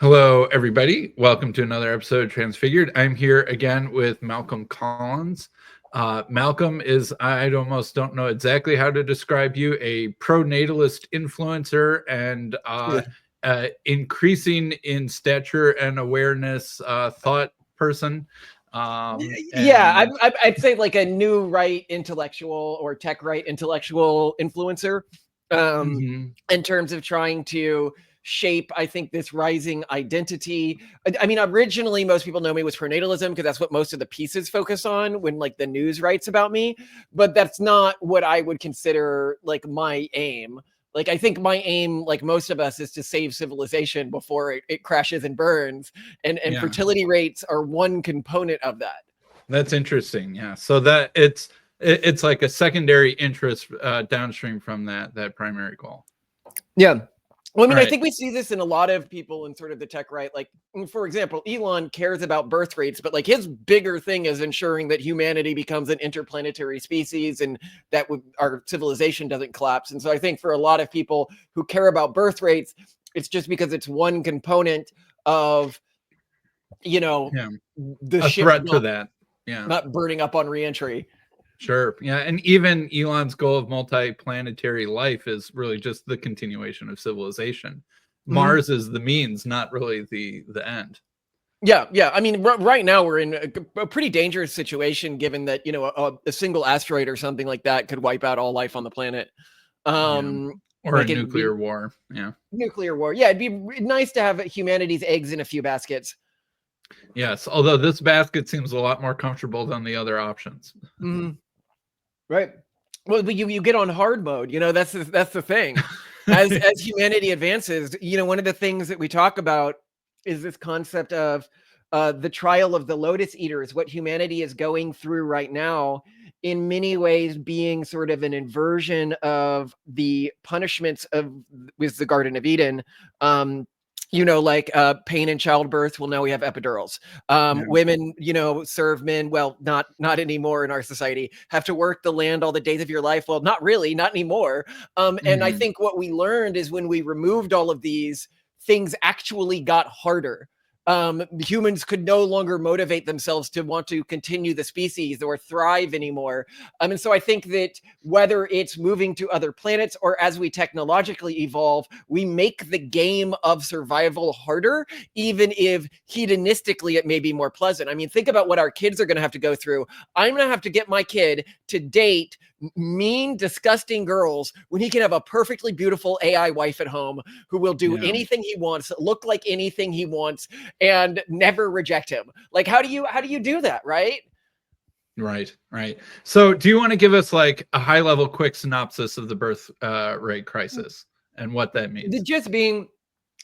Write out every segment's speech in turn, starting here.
Hello, everybody. Welcome to another episode of Transfigured. I'm here again with Malcolm Collins. Malcolm is, I almost don't know exactly how to describe you, a pronatalist influencer and increasing in stature and awareness thought person. Yeah, And I'd say like a new right intellectual or tech right intellectual influencer Mhm. in terms of trying to shape, I think, this rising identity. I mean, originally, most people know me was pronatalism because that's what most of the pieces focus on when like the news writes about me. But that's not what I would consider like my aim. Like, I think my aim, like most of us, is to save civilization before it crashes and burns. And Yeah, fertility rates are one component of that. that's interesting. Yeah, so that it's like a secondary interest downstream from that primary goal. Yeah. Well, I All mean, I right. think we see this in a lot of people in sort of the tech right. Like, for example, Elon cares about birth rates, but like his bigger thing is ensuring that humanity becomes an interplanetary species and that our civilization doesn't collapse. And so I think for a lot of people who care about birth rates, it's just because it's one component of, Yeah, the a ship threat to that. Yeah. not burning up on reentry. Sure. Yeah. And even Elon's goal of multi-planetary life is really just the continuation of civilization. Mhm. Mars is the means, not really the end. Yeah, yeah. I mean, right now we're in a pretty dangerous situation, given that a single asteroid or something like that could wipe out all life on the planet. Yeah. Um, Or a like it'd be nuclear war. Yeah. nuclear war. Yeah, it'd be nice to have humanity's eggs in a few baskets. Yes. Although this basket seems a lot more comfortable than the other options. Mhm. Right. Well, but you get on hard mode. That's the thing. As humanity advances, one of the things that we talk about is this concept of the trial of the lotus eaters, what humanity is going through right now, in many ways being sort of an inversion of the punishments of with the Garden of Eden. Like pain in childbirth. Well, now we have epidurals. Yeah. Women, serve men. Well, not anymore in our society. Have to work the land all the days of your life. Well, not really, not anymore. And I Mhm. think what we learned is when we removed all of these, things actually got harder. Humans could no longer motivate themselves to want to continue the species or thrive anymore. And so I think that whether it's moving to other planets or as we technologically evolve, we make the game of survival harder, even if hedonistically it may be more pleasant. I mean, think about what our kids are going to have to go through. I'm going to have to get my kid to date mean, disgusting girls when he can have a perfectly beautiful AI wife at home who will do Yeah. anything he wants, look like anything he wants, and never reject him. Like, how do you do that, right? Right. Right. So do you want to give us like a high level quick synopsis of the birth rate crisis and what that The means? just being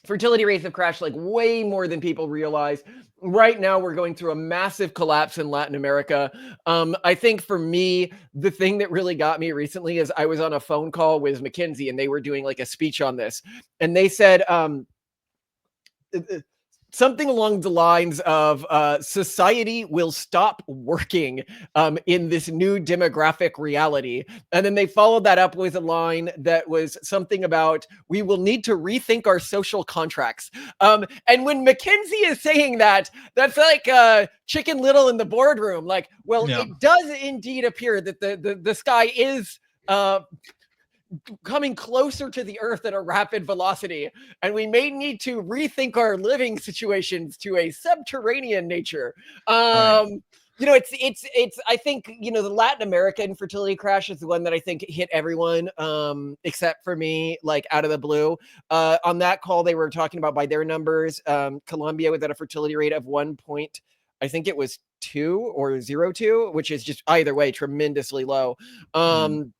fertility rates have crashed like way more than people realize. Right now, we're going through a massive collapse in Latin America. I think for me, the thing that really got me recently is I was on a phone call with McKinsey and they were doing like a speech on this. And they said, something along the lines of society will stop working in this new demographic reality. And then they followed that up with a line that was something about we will need to rethink our social contracts. And when McKinsey is saying that, that's like Chicken Little in the boardroom. Like, well, Yeah. it does indeed appear that the sky is coming closer to the earth at a rapid velocity, and we may need to rethink our living situations to a subterranean nature. Right. It's I think the Latin America infertility crash is the one that I think hit everyone except for me, like out of the blue. On that call they were talking about, by their numbers, Colombia was at a fertility rate of 1 point, I think it was 2 or 0.2, which is just either way tremendously low. Mm.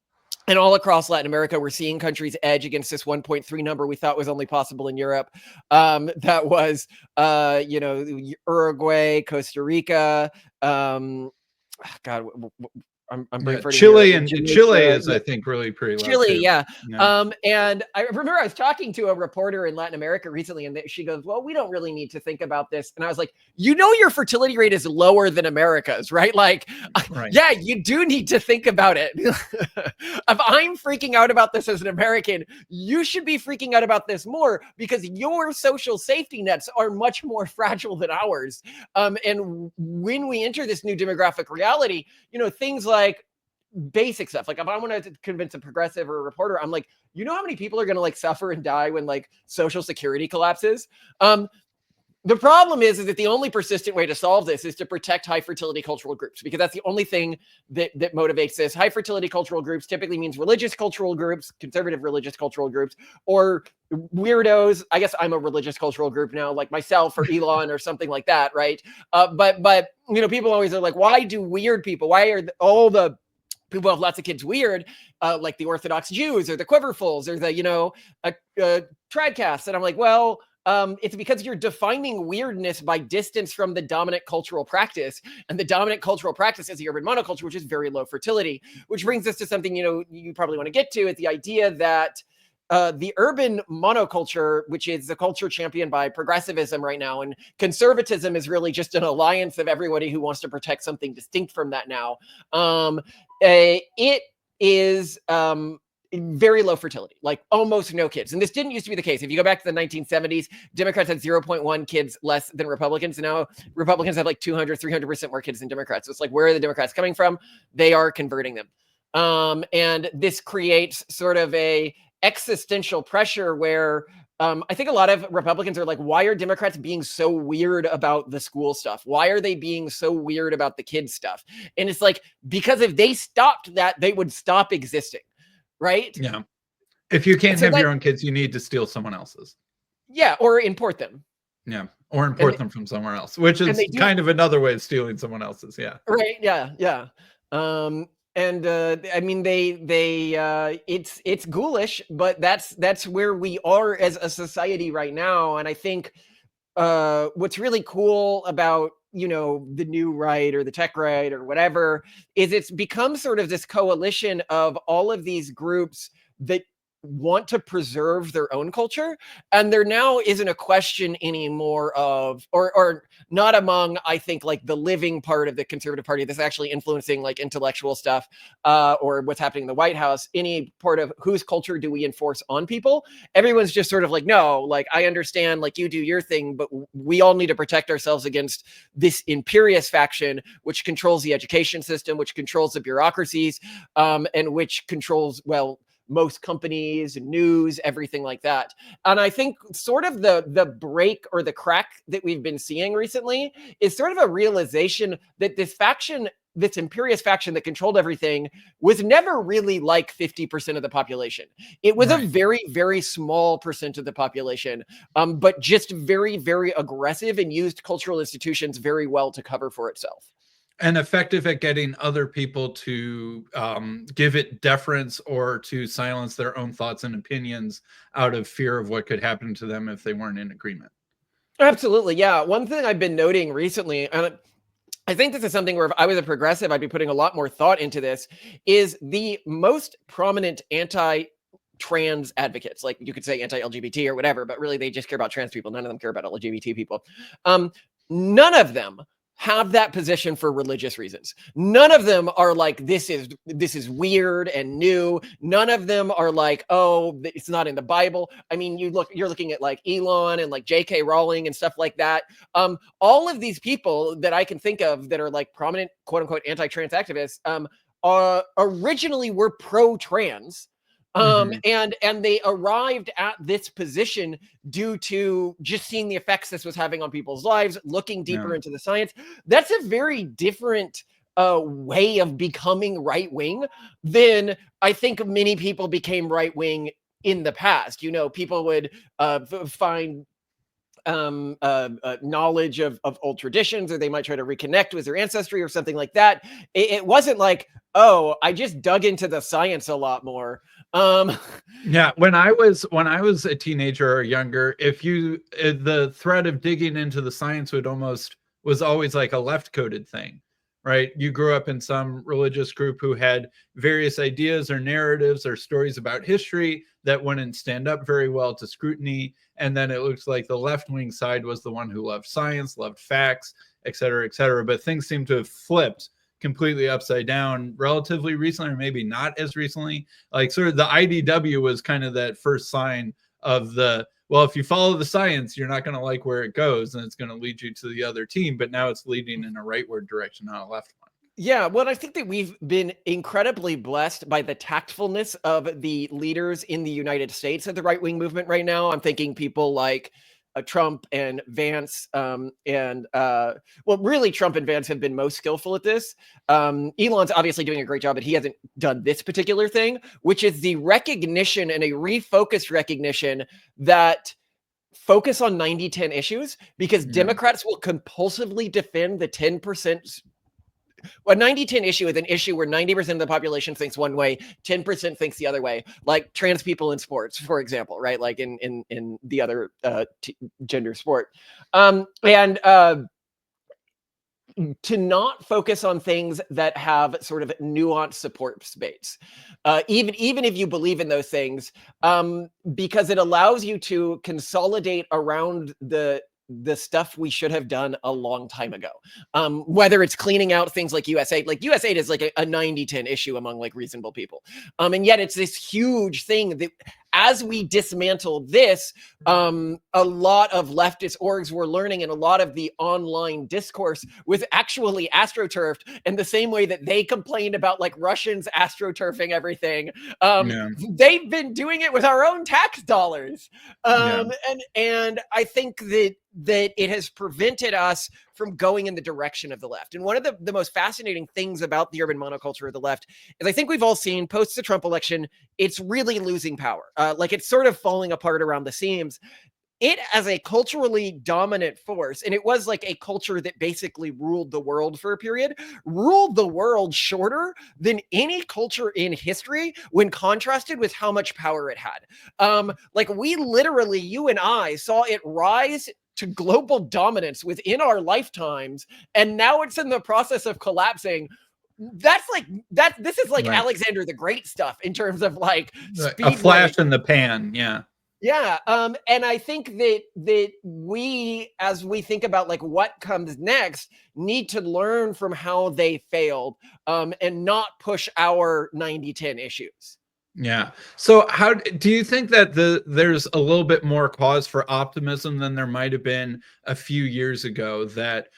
And all across Latin America, we're seeing countries edge against this 1.3 number we thought was only possible in Europe. That was, Uruguay, Costa Rica. God, I'm Yeah, referring Chile here. and Jamaica, Chile is, yeah. I think, really pretty low Chile, too. yeah. Yeah. And I remember I was talking to a reporter in Latin America recently, and she goes, "Well, we don't really need to think about this." And I was like, "You know, your fertility rate is lower than America's, right? Like, Right. yeah, you do need to think about it. If I'm freaking out about this as an American, you should be freaking out about this more because your social safety nets are much more fragile than ours. And when we enter this new demographic reality, you know, things like basic stuff. Like if I want to convince a progressive or a reporter, I'm like, you know how many people are going to like suffer and die when like social security collapses? The problem is that the only persistent way to solve this is to protect high fertility cultural groups, because that's the only thing that motivates this. High fertility cultural groups typically means religious cultural groups, conservative religious cultural groups, or weirdos. I guess I'm a religious cultural group now, like myself or Elon or something like that, right? But you know, people always are like, why do weird people? Why are all the people who have lots of kids weird, like the Orthodox Jews or the Quiverfuls or the, you know, Tradcasts? And I'm like, well, it's because you're defining weirdness by distance from the dominant cultural practice. And the dominant cultural practice is the urban monoculture, which is very low fertility, which brings us to something, you know, you probably want to get to, is the idea that the urban monoculture, which is the culture championed by progressivism right now, and conservatism is really just an alliance of everybody who wants to protect something distinct from that now. It is very low fertility, like almost no kids. And this didn't used to be the case. If you go back to the 1970s, Democrats had 0.1 kids less than Republicans. And now Republicans have like 200, 300% more kids than Democrats. So it's like, where are the Democrats coming from? They are converting them. And this creates sort of a existential pressure where I think a lot of Republicans are like, why are Democrats being so weird about the school stuff? Why are they being so weird about the kids stuff? And it's like, because if they stopped that, they would stop existing, right? Yeah. If you can't So have that, your own kids, you need to steal someone else's. yeah, or import them. Yeah. Or import them from somewhere else, which is kind of another way of stealing someone else's. Yeah. Right. Yeah. Yeah. And I mean, it's ghoulish, but that's where we are as a society right now. And I think what's really cool about, you know, the new right or the tech right or whatever is it's become sort of this coalition of all of these groups that want to preserve their own culture, and there now isn't a question anymore of or not among, I think, like the living part of the conservative party that's actually influencing like intellectual stuff or what's happening in the White House, any part of whose culture do we enforce on people. Everyone's just sort of like, no, like I understand, like you do your thing, but we all need to protect ourselves against this imperious faction which controls the education system, which controls the bureaucracies, and which controls, well, most companies, news, everything like that. And I think sort of the break or the crack that we've been seeing recently is sort of a realization that this faction, this imperious faction that controlled everything, was never really like 50% of the population. It was a very, very small percent of the population, but just very, very aggressive and used cultural institutions very well to cover for itself. And effective at getting other people to give it deference or to silence their own thoughts and opinions out of fear of what could happen to them if they weren't in agreement. Absolutely. Yeah. One thing I've been noting recently, and I think this is something where if I was a progressive, I'd be putting a lot more thought into this, is the most prominent anti-trans advocates, like you could say anti-LGBT or whatever, but really they just care about trans people. None of them care about LGBT people. None of them have that position for religious reasons. None of them are like, this is weird and new. None of them are like, oh, it's not in the Bible. I mean, you're looking at like Elon and like J.K. Rowling and stuff like that. All of these people that I can think of that are like prominent, quote unquote, anti-trans activists, originally were pro-trans. And they arrived at this position due to just seeing the effects this was having on people's lives, looking deeper into the science. That's a very different way of becoming right wing than I think many people became right wing in the past. You know, people would find knowledge of old traditions, or they might try to reconnect with their ancestry or something like that. It wasn't like, oh, I just dug into the science a lot more. Yeah, when I was a teenager or younger, if you the threat of digging into the science was always like a left coded thing. right? You grew up in some religious group who had various ideas or narratives or stories about history that wouldn't stand up very well to scrutiny. And then it looks like the left-wing side was the one who loved science, loved facts, et cetera, et cetera. But things seem to have flipped completely upside down relatively recently, or maybe not as recently. Like sort of the IDW was kind of that first sign of the, well, if you follow the science, you're not going to like where it goes and it's going to lead you to the other team. But now it's leading in a rightward direction, not a left one. Yeah, well, I think that we've been incredibly blessed by the tactfulness of the leaders in the United States of the right-wing movement right now. I'm thinking people like Trump and Vance, well, really, Trump and Vance have been most skillful at this. Elon's obviously doing a great job, but he hasn't done this particular thing, which is the recognition and a refocused recognition that focus on 90-10 issues, because Democrats will compulsively defend the 10%. A 90-10 issue is an issue where 90% of the population thinks one way, 10% thinks the other way, like trans people in sports, for example, right? Like in the other gender sport. To not focus on things that have sort of nuanced support space, even if you believe in those things, because it allows you to consolidate around the stuff we should have done a long time ago. Whether it's cleaning out things like USAID, like USAID is like a 90-10 issue among like reasonable people. And yet it's this huge thing that as we dismantle this, a lot of leftist orgs were learning, and a lot of the online discourse was actually astroturfed in the same way that they complained about like Russians astroturfing everything. They've been doing it with our own tax dollars. And I think that it has prevented us from going in the direction of the left. And one of the most fascinating things about the urban monoculture of the left is I think we've all seen post the Trump election, it's really losing power. Like it's sort of falling apart around the seams. It as a culturally dominant force, and it was like a culture that basically ruled the world for a period, ruled the world shorter than any culture in history when contrasted with how much power it had. Like we literally, you and I saw it rise to global dominance within our lifetimes, and now it's in the process of collapsing. That's like that. This is like Alexander the Great stuff in terms of like speed, a flash in the pan. Yeah. And I think that we, as we think about like what comes next, need to learn from how they failed, and not push our 90-10 issues. Yeah. So how do you think that there's a little bit more cause for optimism than there might have been a few years ago, that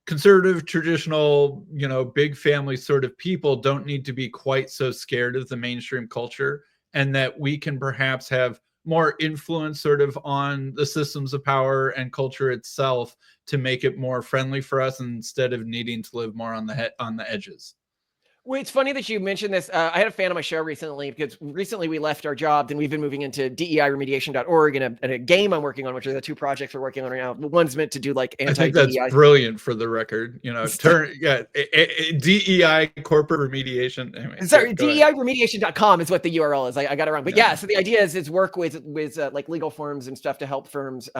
conservative, traditional, big family sort of people don't need to be quite so scared of the mainstream culture, and that we can perhaps have more influence sort of on the systems of power and culture itself to make it more friendly for us instead of needing to live more on the edges? Well, it's funny that you mentioned this. I had a fan on my show recently because recently we left our jobs and we've been moving into DEIremediation.org and a game I'm working on, which are the two projects we're working on right now. One's meant to do like anti-DEI. I think that's brilliant for the record. DEI corporate remediation. Anyway, sorry, DEIremediation.com is what the URL is. I got it wrong. But yeah, so the idea is work with like legal firms and stuff to help firms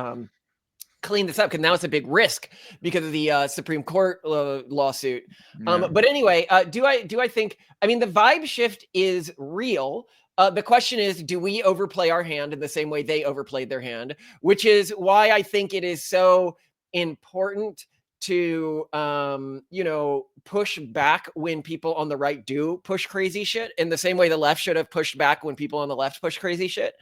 clean this up, because now it's a big risk because of the Supreme Court lawsuit. But anyway, do I think, I mean, the vibe shift is real. The question is, do we overplay our hand in the same way they overplayed their hand? Which is why I think it is so important to push back when people on the right do push crazy shit, in the same way the left should have pushed back when people on the left push crazy shit.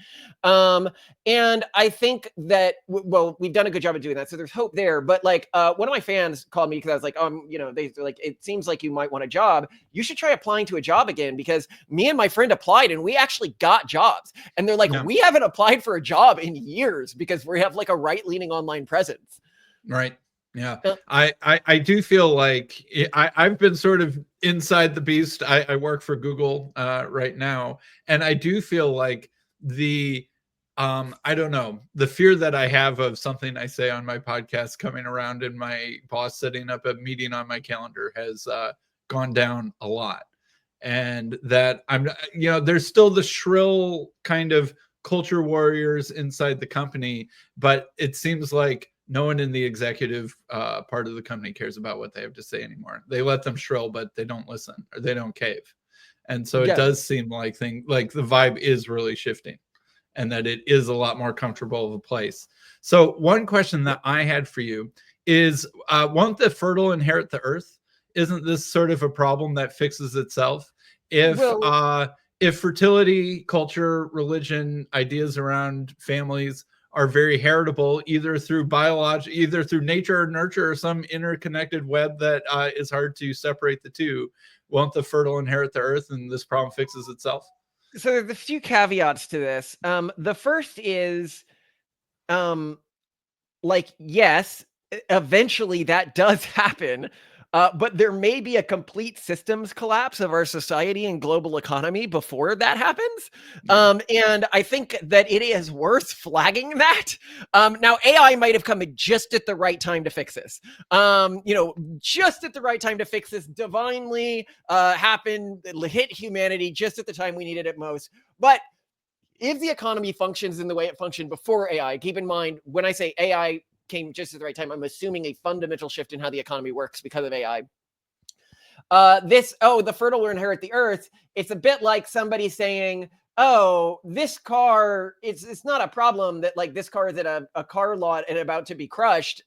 And I think that we've done a good job of doing that, so there's hope there. But like one of my fans called me because I was like, they're like, it seems like you might want a job. You should try applying to a job again, because me and my friend applied and we actually got jobs. And they're like, we haven't applied for a job in years because we have like a right-leaning online presence. Right. Yeah, I do feel like I've been sort of inside the beast. I work for Google right now, and I do feel like I don't know, the fear that I have of something I say on my podcast coming around and my boss setting up a meeting on my calendar has gone down a lot. And that there's still the shrill kind of culture warriors inside the company, but it seems like No one in the executive part of the company cares about what they have to say anymore. They let them shrill, but they don't listen, or they don't cave. And so it does seem like the vibe is really shifting, and that it is a lot more comfortable of a place. So one question that I had for you is, won't the fertile inherit the earth? Isn't this sort of a problem that fixes itself? If fertility, culture, religion, ideas around families are very heritable, either through either through nature or nurture, or some interconnected web that is hard to separate the two, won't the fertile inherit the earth and this problem fixes itself? So there's a few caveats to this. The first is, yes, eventually that does happen. But there may be a complete systems collapse of our society and global economy before that happens. And I think that it is worth flagging that. Now, AI might have come just at the right time to fix this. Just at the right time to fix this, divinely happened, hit humanity just at the time we needed it most. But if the economy functions in the way it functioned before AI, keep in mind, when I say AI came just at the right time, I'm assuming a fundamental shift in how the economy works because of AI. The fertile will inherit the earth. It's a bit like somebody saying, oh, this car, it's not a problem that like this car is at a car lot and about to be crushed,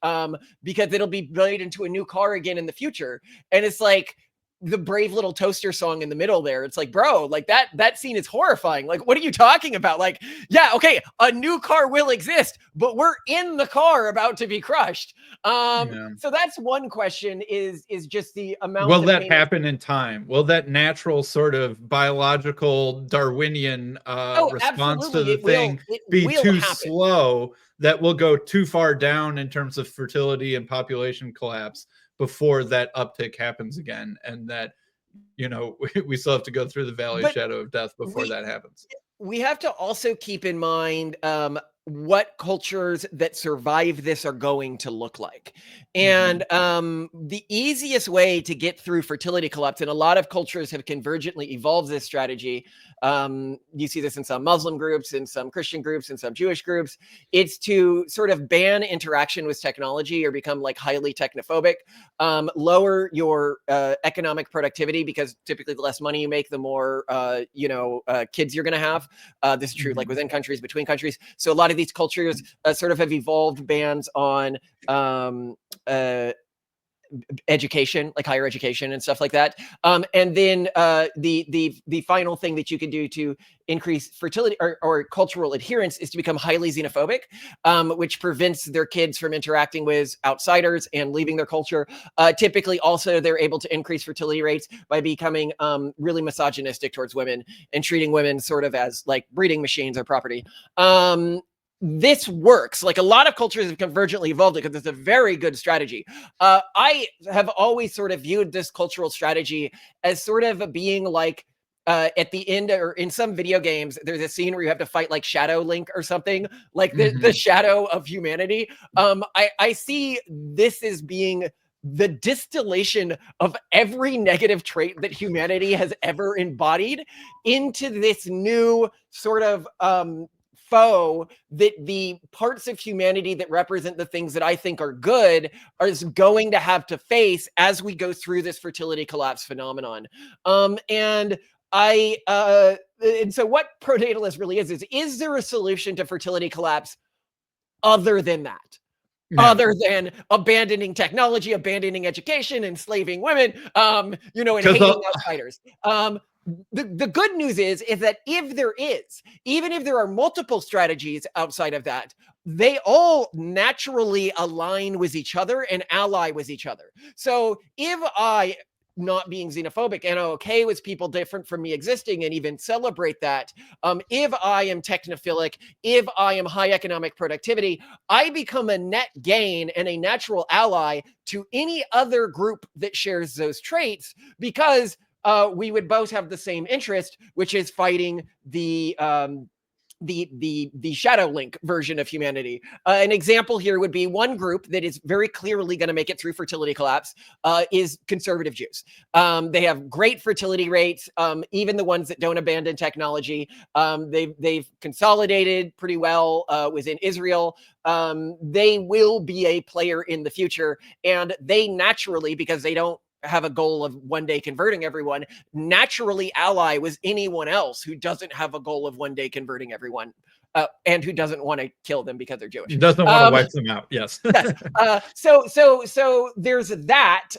because it'll be made into a new car again in the future. And it's like, the Brave Little Toaster song in the middle there. It's like, bro, like that scene is horrifying. Like, what are you talking about? Like, yeah, okay, a new car will exist, but we're in the car about to be crushed. So that's one question, is just the amount. Will that happen in time? Will that natural sort of biological Darwinian response to the thing be too slow that will go too far down in terms of fertility and population collapse before that uptick happens again, and that we still have to go through the valley of shadow of death before that happens? We have to also keep in mind what cultures that survive this are going to look like. And the easiest way to get through fertility collapse, and a lot of cultures have convergently evolved this strategy. You see this in some Muslim groups, in some Christian groups, in some Jewish groups. It's to sort of ban interaction with technology or become like highly technophobic, lower your economic productivity, because typically the less money you make, the more kids you're going to have. This is true like within countries, between countries. So a lot of these cultures sort of have evolved bans on education, like higher education and stuff like that. And then the final thing that you can do to increase fertility or cultural adherence is to become highly xenophobic, which prevents their kids from interacting with outsiders and leaving their culture. Typically, also, they're able to increase fertility rates by becoming really misogynistic towards women and treating women sort of as like breeding machines or property. This works. Like a lot of cultures have convergently evolved it because it's a very good strategy. I have always sort of viewed this cultural strategy as sort of being like at the end, or in some video games, there's a scene where you have to fight like Shadow Link or something, like the shadow of humanity. I see this as being the distillation of every negative trait that humanity has ever embodied into this new sort of foe that the parts of humanity that represent the things that I think are good is going to have to face as we go through this fertility collapse phenomenon. And so what pronatalist really is there a solution to fertility collapse other than that? Yeah. Other than abandoning technology, abandoning education, enslaving women, and hating outsiders. The good news is that even if there are multiple strategies outside of that, they all naturally align with each other and ally with each other. So if I, not being xenophobic and okay with people different from me existing and even celebrate that, if I am technophilic, if I am high economic productivity, I become a net gain and a natural ally to any other group that shares those traits, because we would both have the same interest, which is fighting the the shadow link version of humanity. An example here would be one group that is very clearly going to make it through fertility collapse is conservative Jews. They have great fertility rates, even the ones that don't abandon technology. They've consolidated pretty well within Israel. They will be a player in the future, and they naturally, because they don't have a goal of one day converting everyone, naturally ally with anyone else who doesn't have a goal of one day converting everyone, and who doesn't want to kill them because they're Jewish. Doesn't want to wipe them out. Yes. Yes. So there's that.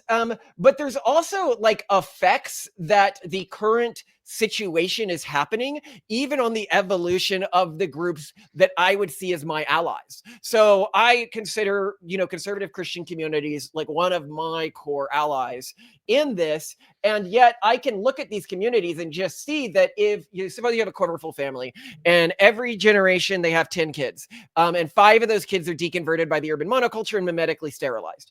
But there's also like effects that the current situation is happening, even on the evolution of the groups that I would see as my allies. So I consider, conservative Christian communities like one of my core allies in this. And yet I can look at these communities and just see that if suppose you have a colorful family and every generation they have 10 kids, and 5 of those kids are deconverted by the urban monoculture and mimetically sterilized.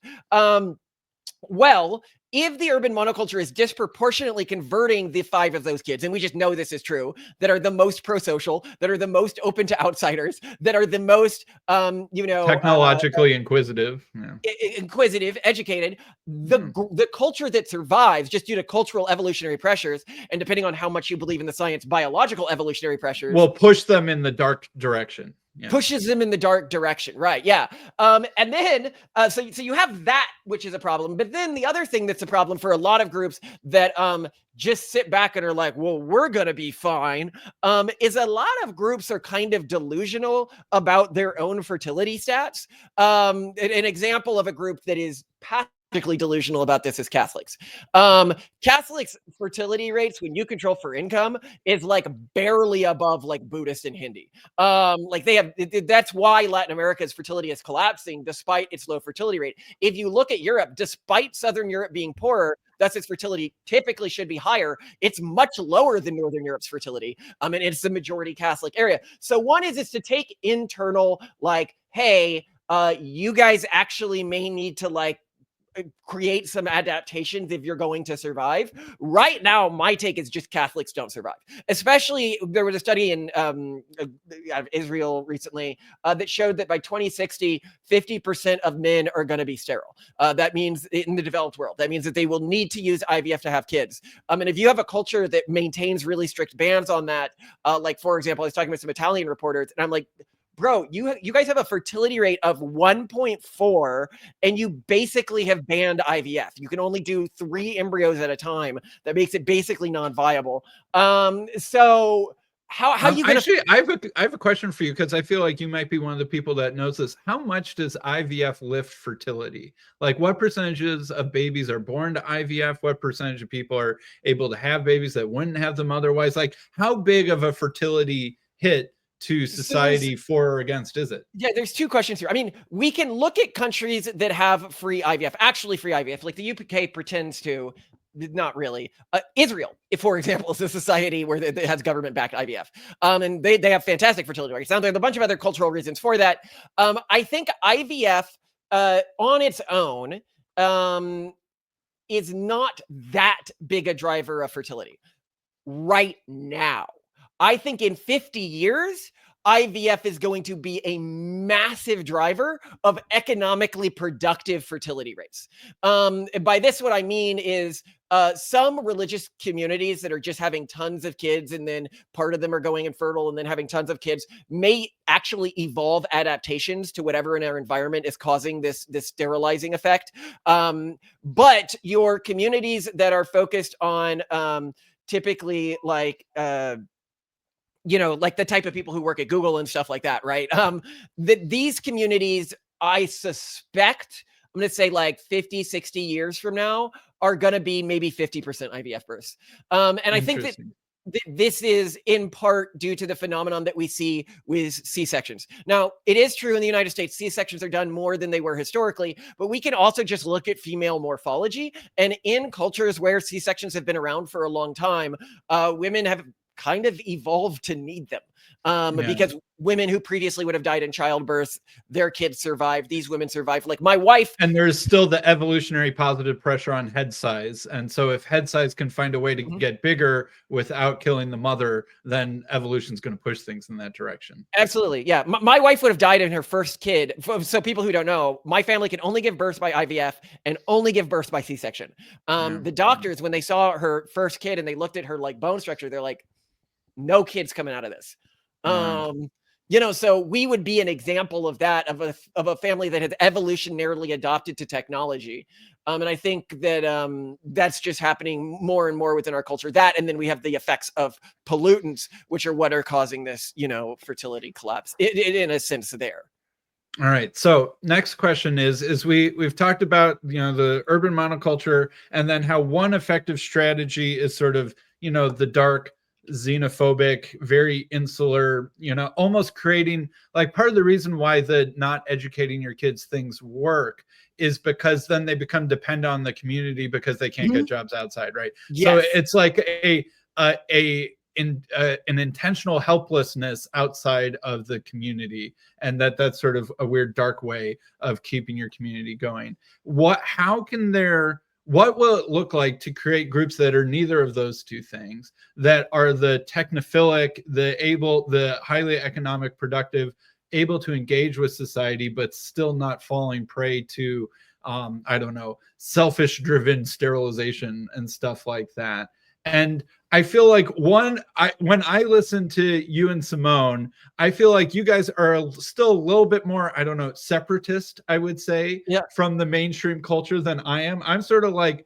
Well, if the urban monoculture is disproportionately converting the 5 of those kids, and we just know this is true, that are the most pro-social, that are the most open to outsiders, that are the most, technologically inquisitive, educated, the culture that survives just due to cultural evolutionary pressures, and depending on how much you believe in the science, biological evolutionary pressures, will push them in the dark direction. Yeah. Pushes them in the dark direction. Right. Yeah. And then, so you have that, which is a problem. But then the other thing that's a problem for a lot of groups that just sit back and are like, well, we're going to be fine, is a lot of groups are kind of delusional about their own fertility stats. An example of a group that is particularly delusional about this is Catholics. Catholics' fertility rates, when you control for income, is like barely above like Buddhist and Hindi. Like they have, that's why Latin America's fertility is collapsing despite its low fertility rate. If you look at Europe, despite Southern Europe being poorer, thus its fertility typically should be higher. It's much lower than Northern Europe's fertility. And it's the majority Catholic area. So one is to take internal, like, hey, you guys actually may need to like create some adaptations if you're going to survive. Right now, my take is just Catholics don't survive. Especially, there was a study in out of Israel recently that showed that by 2060, 50% of men are going to be sterile. That means in the developed world, that means that they will need to use IVF to have kids. And if you have a culture that maintains really strict bans on that, like for example, I was talking with some Italian reporters, and I'm like, bro, you guys have a fertility rate of 1.4, and you basically have banned IVF. You can only do 3 embryos at a time. That makes it basically non-viable. So how you gonna... Actually, I have a question for you, because I feel like you might be one of the people that knows this. How much does IVF lift fertility? Like, what percentages of babies are born to IVF? What percentage of people are able to have babies that wouldn't have them otherwise? Like, how big of a fertility hit to society for or against is it? Yeah, there's 2 questions here. I mean, we can look at countries that have free IVF, actually free IVF, like the UK pretends to. Not really. Israel, for example, is a society where it has government-backed IVF, and they have fantastic fertility rates. Now, there's a bunch of other cultural reasons for that. I think IVF on its own is not that big a driver of fertility right now. I think in 50 years, IVF is going to be a massive driver of economically productive fertility rates. By this, what I mean is some religious communities that are just having tons of kids, and then part of them are going infertile and then having tons of kids, may actually evolve adaptations to whatever in our environment is causing this sterilizing effect. But your communities that are focused on typically like like the type of people who work at Google and stuff like that, right? These communities, I suspect, I'm going to say like 50, 60 years from now, are going to be maybe 50% IVF births. And I think that this is in part due to the phenomenon that we see with C-sections. Now, it is true in the United States, C-sections are done more than they were historically, but we can also just look at female morphology. And in cultures where C-sections have been around for a long time, women have kind of evolved to need them. because women who previously would have died in childbirth, their kids survived. These women survived. Like my wife. And there's still the evolutionary positive pressure on head size. And so if head size can find a way to get bigger without killing the mother, then evolution is going to push things in that direction. Absolutely. Yeah. My wife would have died in her first kid. So people who don't know, my family can only give birth by IVF and only give birth by C-section. The doctors, when they saw her first kid and they looked at her like bone structure, they're like, no kids coming out of this. You know, so we would be an example of that, of a family that has evolutionarily adopted to technology. And I think that that's just happening more and more within our culture. That, and then we have the effects of pollutants, which are what are causing this, you know, fertility collapse in a sense there. All right. So next question is we've talked about, you know, the urban monoculture, and then how one effective strategy is sort of, you know, the dark, xenophobic, very insular, you know, almost creating, like, part of the reason why the not educating your kids things work is because then they become dependent on the community because they can't get jobs outside, right? Yes. So it's like an intentional helplessness outside of the community, and that's sort of a weird dark way of keeping your community going. What will it look like to create groups that are neither of those two things, that are the technophilic, the highly economic, productive, able to engage with society, but still not falling prey to, I don't know, selfish driven sterilization and stuff like that? And I feel like when I listen to you and Simone, I feel like you guys are still a little bit more, I don't know, separatist, I would say, from the mainstream culture than I am. I'm sort of like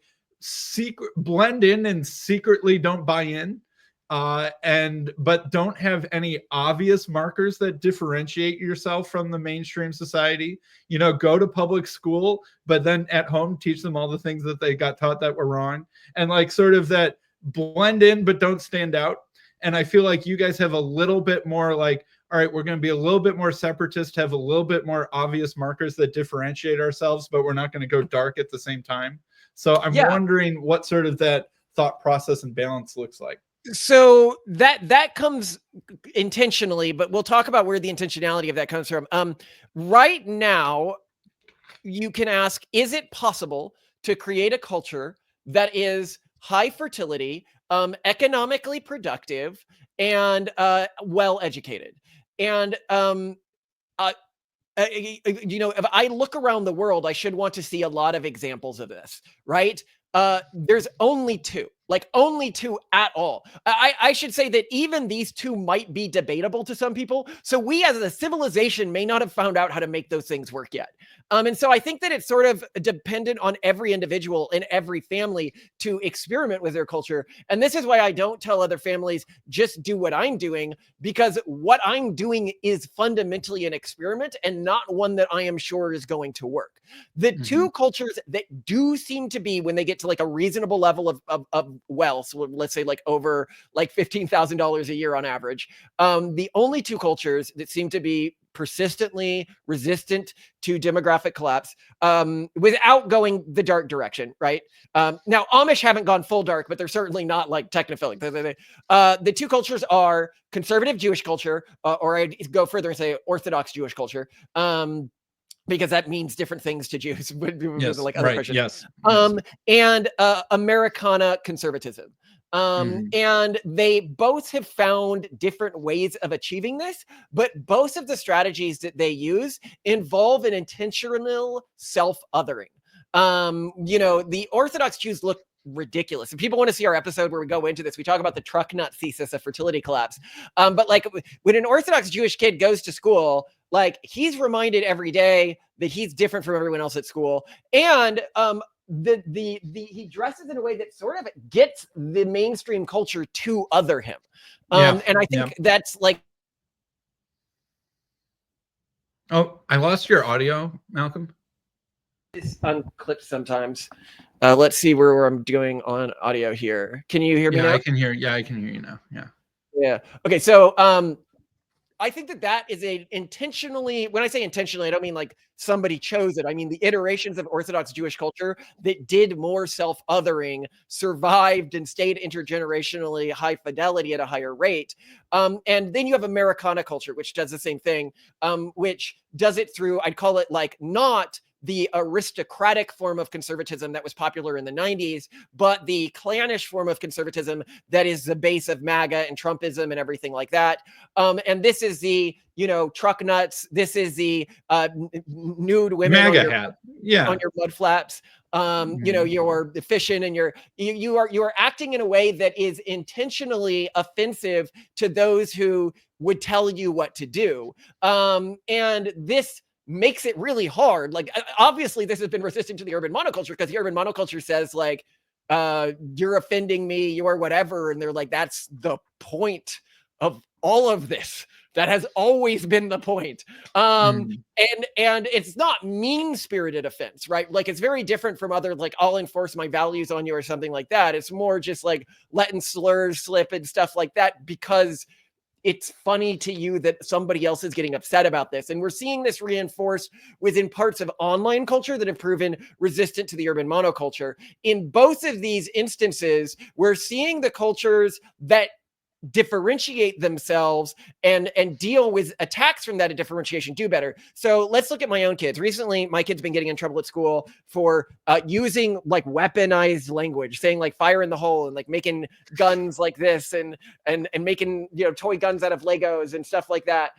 blend in and secretly don't buy in, but don't have any obvious markers that differentiate yourself from the mainstream society. You know, go to public school, but then at home teach them all the things that they got taught that were wrong, and like sort of that blend in but don't stand out. And I feel like you guys have a little bit more like, all right, we're going to be a little bit more separatist, have a little bit more obvious markers that differentiate ourselves, but we're not going to go dark at the same time. So I'm wondering what sort of that thought process and balance looks like. So that comes intentionally, but we'll talk about where the intentionality of that comes from. Right now, you can ask, is it possible to create a culture that is high fertility, economically productive, and well educated? And you know, if I look around the world, I should want to see a lot of examples of this, right? There's only two at all. I should say that even these two might be debatable to some people. So we as a civilization may not have found out how to make those things work yet. And so I think that it's sort of dependent on every individual and every family to experiment with their culture. And this is why I don't tell other families, just do what I'm doing, because what I'm doing is fundamentally an experiment and not one that I am sure is going to work. The two cultures that do seem to be, when they get to like a reasonable level of wealth, so let's say like over like $15,000 a year on average, the only two cultures that seem to be persistently resistant to demographic collapse, without going the dark direction, right? Now, Amish haven't gone full dark, but they're certainly not like technophilic. The two cultures are conservative Jewish culture, or I'd go further and say Orthodox Jewish culture, because that means different things to Jews. Yes, like other right, Christians. yes. And Americana conservatism. And they both have found different ways of achieving this, but both of the strategies that they use involve an intentional self-othering. You know, the Orthodox Jews look ridiculous. If people want to see our episode where we go into this, we talk about the truck nut thesis of fertility collapse. But like when an Orthodox Jewish kid goes to school, like he's reminded every day that he's different from everyone else at school. And he dresses in a way that sort of gets the mainstream culture to other him. And I think that's like. Oh, I lost your audio, Malcolm. It's unclipped sometimes. Let's see where I'm doing on audio here. Can you hear me now? I can hear. Yeah, I can hear you now. Yeah. Yeah. Okay. So I think that that is a intentionally, when I say intentionally, I don't mean like somebody chose it. I mean the iterations of Orthodox Jewish culture that did more self-othering survived and stayed intergenerationally high fidelity at a higher rate. And then you have Americana culture, which does the same thing, which does it through, I'd call it like not the aristocratic form of conservatism that was popular in the 90s, but the clannish form of conservatism that is the base of MAGA and Trumpism and everything like that. And this is the, you know, truck nuts. This is the nude women MAGA on your, hat. Yeah. on your mud flaps. You know, you're efficient and you are acting in a way that is intentionally offensive to those who would tell you what to do. And this makes it really hard. Like, obviously this has been resistant to the urban monoculture, because the urban monoculture says like, you're offending me, you're whatever. And they're like, that's the point of all of this. That has always been the point. And it's not mean-spirited offense, right? Like, it's very different from other, like, I'll enforce my values on you or something like that. It's more just like letting slurs slip and stuff like that, because it's funny to you that somebody else is getting upset about this. And we're seeing this reinforced within parts of online culture that have proven resistant to the urban monoculture. In both of these instances, we're seeing the cultures that differentiate themselves and deal with attacks from that differentiation do better. So let's look at my own kids. Recently, my kid's been getting in trouble at school for using like weaponized language, saying like fire in the hole and like making guns like this and making, you know, toy guns out of Legos and stuff like that.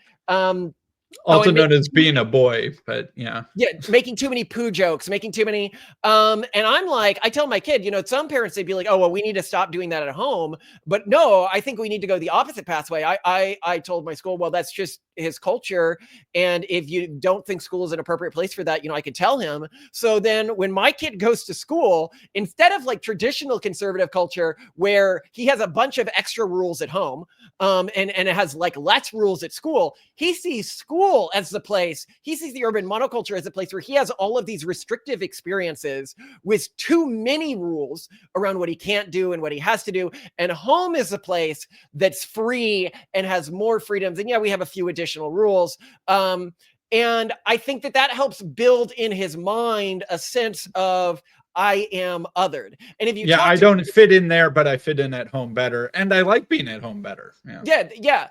Also known as being a boy, but yeah. Yeah, making too many poo jokes, making too many. And I'm like, I tell my kid, you know, some parents, they'd be like, oh, well, we need to stop doing that at home. But no, I think we need to go the opposite pathway. I told my school, well, that's just his culture. And if you don't think school is an appropriate place for that, you know, I could tell him. So then when my kid goes to school, instead of like traditional conservative culture where he has a bunch of extra rules at home, and it has like less rules at school, he sees school as the place, he sees the urban monoculture as a place where he has all of these restrictive experiences with too many rules around what he can't do and what he has to do. And home is a place that's free and has more freedoms. And yeah, we have a few additional rules. And I think that that helps build in his mind a sense of, I am othered. And if you I don't fit in there, but I fit in at home better. And I like being at home better. Yeah.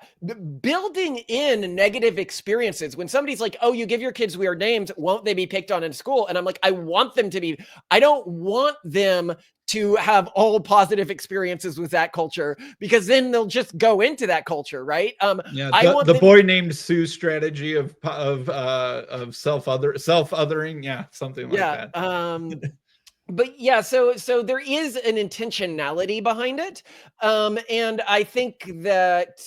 Building in negative experiences. When somebody's like, oh, you give your kids weird names, won't they be picked on in school? And I'm like, I want them to be, I don't want them to have all positive experiences with that culture, because then they'll just go into that culture, right? I want the boy named Sue strategy of self-othering. Yeah, something like that. But yeah, so there is an intentionality behind it. And I think that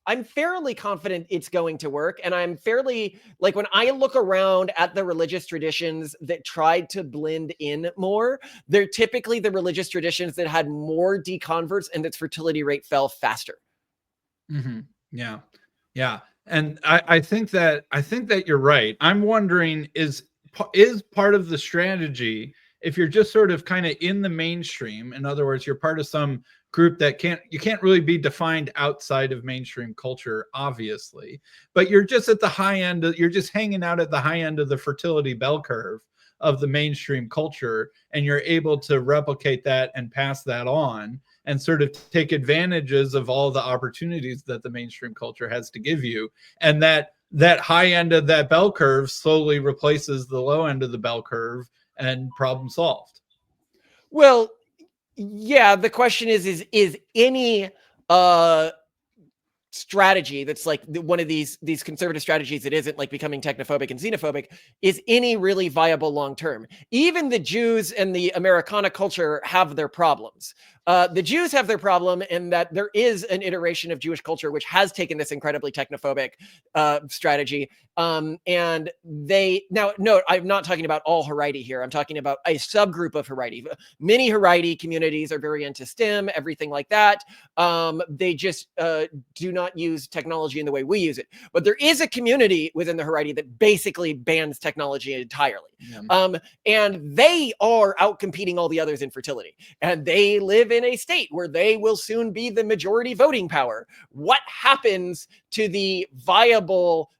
I'm fairly confident it's going to work. And I'm fairly, like, when I look around at the religious traditions that tried to blend in more, they're typically the religious traditions that had more deconverts and its fertility rate fell faster. Yeah. And I think that you're right. I'm wondering, is part of the strategy, if you're just sort of kind of in the mainstream, in other words, you're part of some group that you can't really be defined outside of mainstream culture, obviously, but you're just at the high end, you're just hanging out at the high end of the fertility bell curve of the mainstream culture, and you're able to replicate that and pass that on and sort of take advantages of all the opportunities that the mainstream culture has to give you. And that high end of that bell curve slowly replaces the low end of the bell curve, and problem solved. Well, yeah, the question is any strategy that's like one of these conservative strategies that isn't like becoming technophobic and xenophobic, is any really viable long term? Even the Jews and the Americana culture have their problems. The Jews have their problem in that there is an iteration of Jewish culture which has taken this incredibly technophobic strategy. And they, now, note, I'm not talking about all Haredi here. I'm talking about a subgroup of Haredi. Many Haredi communities are very into STEM, everything like that. They just do not use technology in the way we use it. But there is a community within the Haredi that basically bans technology entirely. And they are outcompeting all the others in fertility. And they live in a state where they will soon be the majority voting power. What happens to the viable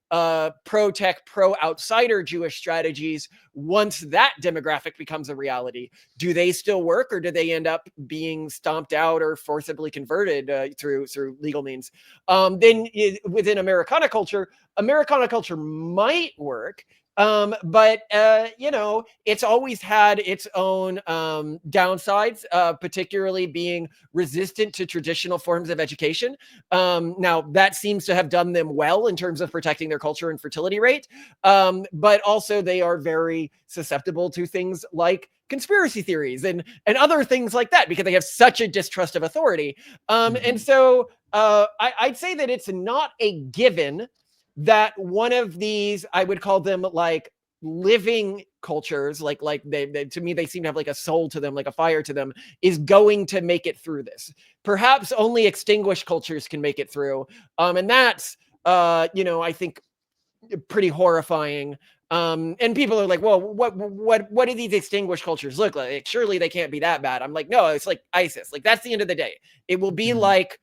pro-tech, pro-outsider Jewish strategies once that demographic becomes a reality? Do they still work, or do they end up being stomped out or forcibly converted through legal means? Then within Americana culture might work. But it's always had its own downsides, particularly being resistant to traditional forms of education. Now, that seems to have done them well in terms of protecting their culture and fertility rate. But also they are very susceptible to things like conspiracy theories and other things like that, because they have such a distrust of authority. And so I'd say that it's not a given that one of these, I would call them like living cultures, like they to me, they seem to have like a soul to them, like a fire to them, is going to make it through this. Perhaps only extinguished cultures can make it through. And that's, I think pretty horrifying. And people are like, well, what do these extinguished cultures look like? Surely they can't be that bad. I'm like, no, it's like ISIS. Like, that's the end of the day. It will be like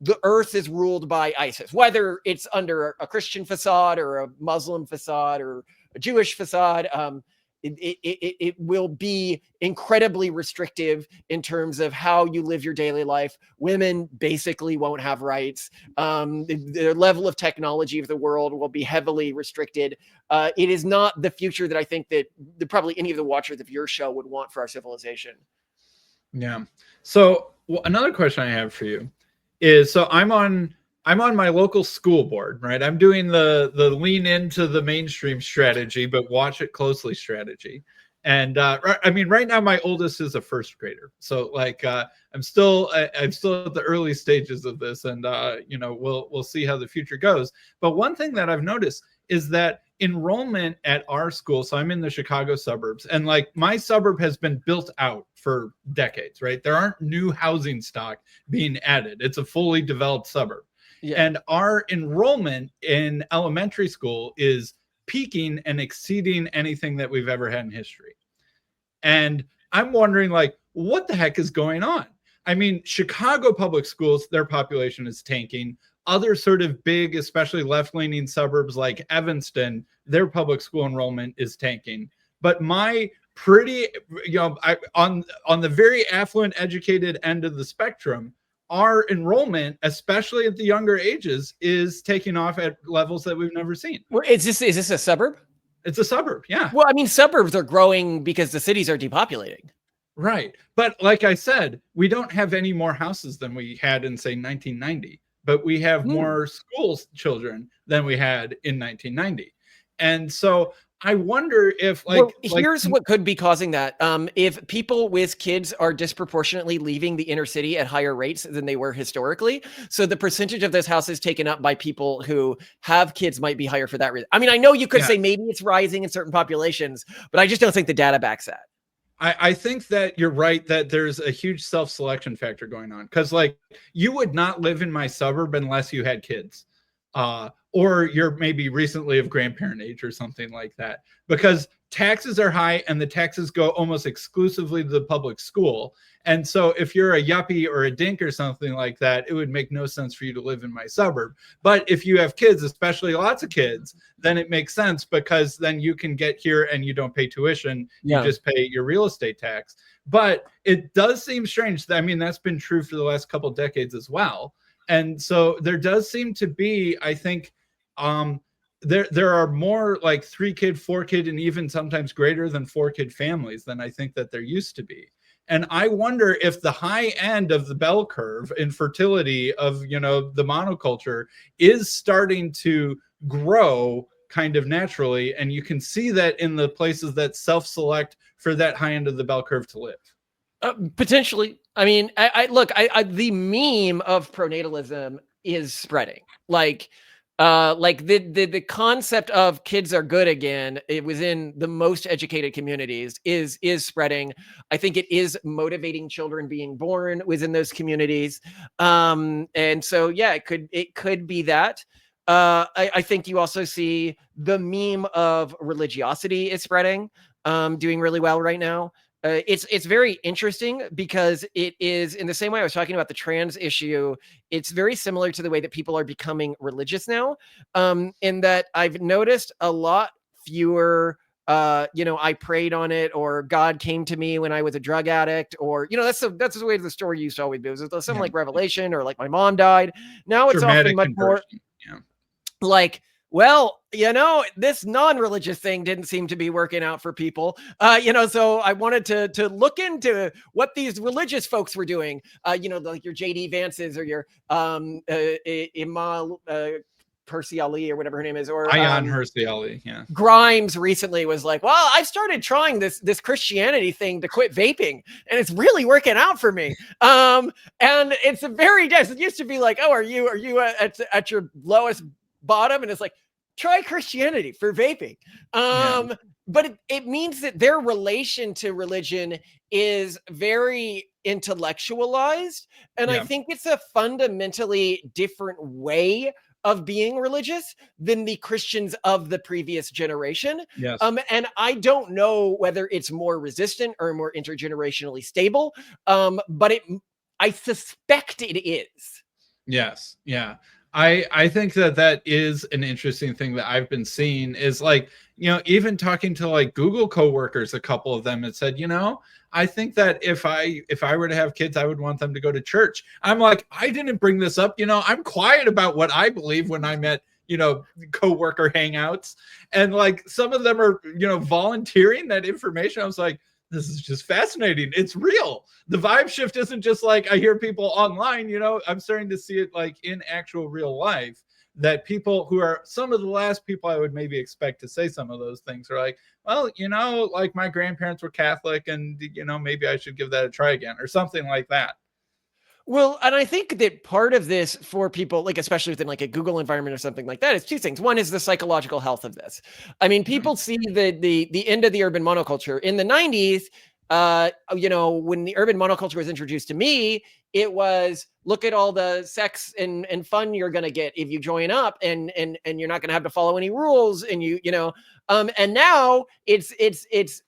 the earth is ruled by ISIS, whether it's under a Christian facade or a Muslim facade or a Jewish facade. It will be incredibly restrictive in terms of how you live your daily life. Women basically won't have rights. The level of technology of the world will be heavily restricted. It is not the future that I think that probably any of the watchers of your show would want for our civilization. Yeah. So another question I have for you is, so I'm on my local school board, right? I'm doing the lean into the mainstream strategy, but watch it closely strategy. And I mean, right now my oldest is a first grader, so like I'm still at the early stages of this, and we'll see how the future goes. But one thing that I've noticed is that enrollment at our school, so I'm in the Chicago suburbs, and like my suburb has been built out for decades, right? There aren't new housing stock being added. It's a fully developed suburb. Yeah. And our enrollment in elementary school is peaking and exceeding anything that we've ever had in history. And I'm wondering, like, what the heck is going on? I mean, Chicago public schools, their population is tanking. Other sort of big, especially left-leaning suburbs like Evanston, their public school enrollment is tanking. But my pretty, on the very affluent, educated end of the spectrum, our enrollment, especially at the younger ages, is taking off at levels that we've never seen. Is this a suburb? It's a suburb, yeah. Well, I mean, suburbs are growing because the cities are depopulating. Right. But like I said, we don't have any more houses than we had in, say, 1990. But we have more school children than we had in 1990. And so I wonder if here's what could be causing that. If people with kids are disproportionately leaving the inner city at higher rates than they were historically, so the percentage of those houses taken up by people who have kids might be higher for that reason. I mean, I know you could say maybe it's rising in certain populations, but I just don't think the data backs that. I think that you're right, that there's a huge self-selection factor going on, because like you would not live in my suburb unless you had kids, or you're maybe recently of grandparent age or something like that, because taxes are high and the taxes go almost exclusively to the public school. And so if you're a yuppie or a dink or something like that, it would make no sense for you to live in my suburb. But if you have kids, especially lots of kids, then it makes sense, because then you can get here and you don't pay tuition. You just pay your real estate tax. But it does seem strange. I mean, that's been true for the last couple of decades as well. And so there does seem to be, I think, there are more like 3-kid, 4-kid, and even sometimes greater than 4-kid families than I think that there used to be. And I wonder if the high end of the bell curve in fertility of, the monoculture is starting to grow kind of naturally. And you can see that in the places that self-select for that high end of the bell curve to live. Potentially. I mean, the meme of pronatalism is spreading. Like the concept of kids are good again, it was in the most educated communities, is spreading. I think it is motivating children being born within those communities. And so, yeah, it could be that. I think you also see the meme of religiosity is spreading, doing really well right now. it's very interesting because it is, in the same way I was talking about the trans issue, it's very similar to the way that people are becoming religious now, in that I've noticed a lot fewer I prayed on it, or God came to me when I was a drug addict, or that's the way the story used to always be. It was something like revelation, or like my mom died. Now it's often Dramatic much more conversion. Yeah. like, well, this non-religious thing didn't seem to be working out for people. So I wanted to look into what these religious folks were doing. Like your JD Vances, or your Imal Hirsi Ali, or whatever her name is, or Ayan Hirsi Ali. Yeah. Grimes recently was like, well, I've started trying this Christianity thing to quit vaping, and it's really working out for me. And it's a very nice. It used to be like, oh, are you at your lowest bottom? And it's like, try Christianity for vaping. But it means that their relation to religion is very intellectualized. And I think it's a fundamentally different way of being religious than the Christians of the previous generation. Yes. And I don't know whether it's more resistant or more intergenerationally stable. But I suspect it is. Yes. Yeah. I think that is an interesting thing that I've been seeing, is like, even talking to like Google coworkers, a couple of them had said, I think that if I were to have kids, I would want them to go to church. I'm like, I didn't bring this up. I'm quiet about what I believe when I'm at, coworker hangouts, and like some of them are, volunteering that information. I was like, this is just fascinating. It's real. The vibe shift isn't just like I hear people online, I'm starting to see it like in actual real life, that people who are some of the last people I would maybe expect to say some of those things are like, well, like my grandparents were Catholic, and, maybe I should give that a try again, or something like that. Well, and I think that part of this for people, like especially within like a Google environment or something like that, is two things. One is the psychological health of this. I mean, people see the end of the urban monoculture in the 90s. When the urban monoculture was introduced to me, it was, look at all the sex and fun you're going to get if you join up, and you're not going to have to follow any rules, and and now it's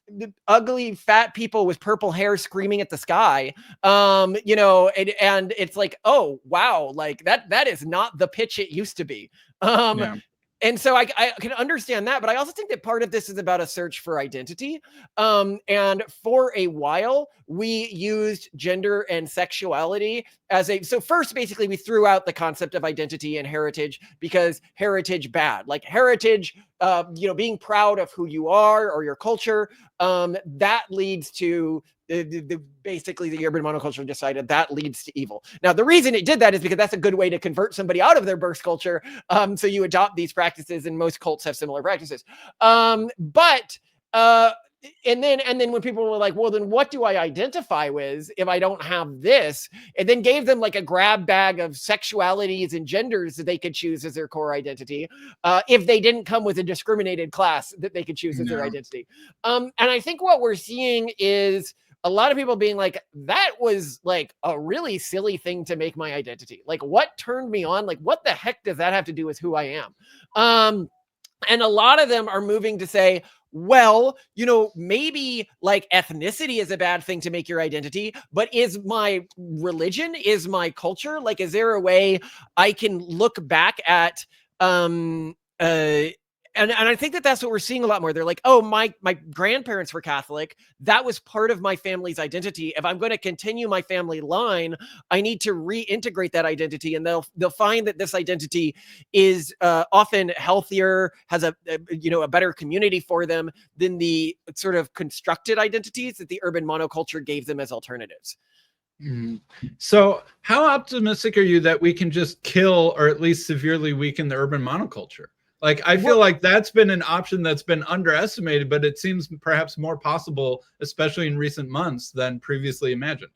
ugly fat people with purple hair screaming at the sky. And it's like, oh wow, like that is not the pitch it used to be. And so I can understand that, but I also think that part of this is about a search for identity. And for a while, we used gender and sexuality so first, basically, we threw out the concept of identity and heritage, because heritage bad, like heritage, being proud of who you are or your culture, that leads to basically the urban monoculture decided that leads to evil. Now, the reason it did that is because that's a good way to convert somebody out of their birth culture. So you adopt these practices, and most cults have similar practices. And then when people were like, well, then what do I identify with if I don't have this? And then gave them like a grab bag of sexualities and genders that they could choose as their core identity, if they didn't come with a discriminated class that they could choose as their identity. And I think what we're seeing is a lot of people being like, that was like a really silly thing to make my identity. Like, what turned me on? Like, what the heck does that have to do with who I am? And a lot of them are moving to say, well, maybe like ethnicity is a bad thing to make your identity, but is my religion, is my culture, like, is there a way I can look back at, and I think that that's what we're seeing a lot more. They're like, oh, my grandparents were Catholic. That was part of my family's identity. If I'm going to continue my family line, I need to reintegrate that identity. And they'll find that this identity is often healthier, has a better community for them than the sort of constructed identities that the urban monoculture gave them as alternatives. So how optimistic are you that we can just kill, or at least severely weaken, the urban monoculture? Like, I feel like that's been an option that's been underestimated, but it seems perhaps more possible, especially in recent months, than previously imagined.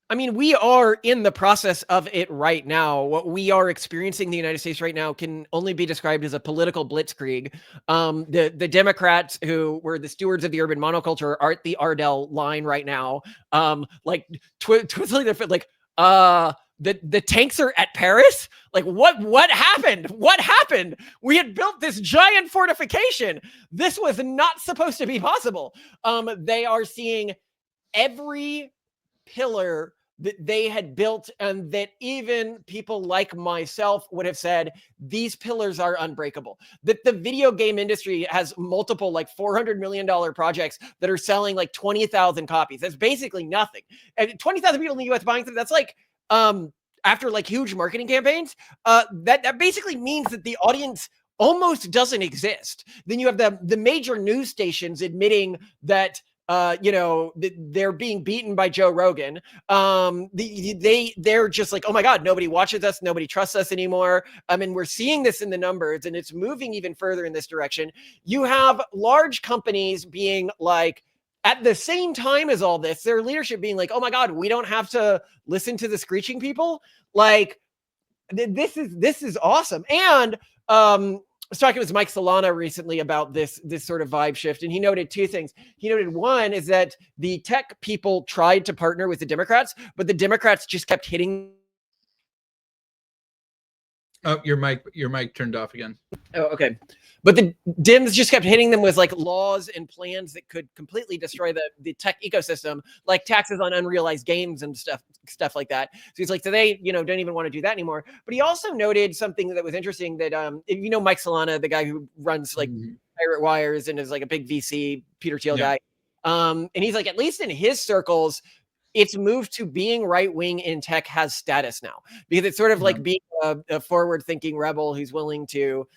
I mean, we are in the process of it right now. What we are experiencing in the United States right now can only be described as a political blitzkrieg. The Democrats, who were the stewards of the urban monoculture, are at the Ardell line right now. Twizzling their foot, like, the tanks are at Paris. Like, what happened? What happened? We had built this giant fortification. This was not supposed to be possible. They are seeing every pillar that they had built, and that even people like myself would have said, these pillars are unbreakable. That the video game industry has multiple like $400 million projects that are selling like 20,000 copies. That's basically nothing. And 20,000 people in the US buying them, that's like, after like huge marketing campaigns, that basically means that the audience almost doesn't exist. Then you have the major news stations admitting that they're being beaten by Joe Rogan. They're just like, oh my God, nobody watches us, nobody trusts us anymore. And we're seeing this in the numbers, and it's moving even further in this direction. You have large companies being like, at the same time as all this, their leadership being like, oh my God, we don't have to listen to the screeching people. Like, this is awesome. And I was talking with Mike Solana recently about this sort of vibe shift, and he noted two things. He noted one is that the tech people tried to partner with the Democrats, but the Democrats just kept hitting. Oh, your mic turned off again. Oh, okay. But the Dems just kept hitting them with like laws and plans that could completely destroy the tech ecosystem, like taxes on unrealized gains and stuff like that. So he's like, so they, don't even want to do that anymore. But he also noted something that was interesting, that Mike Solana, the guy who runs like Pirate Wires and is like a big VC, Peter Thiel guy. And he's like, at least in his circles, it's moved to being right-wing in tech has status now, because it's sort of like being a forward-thinking rebel who's willing to,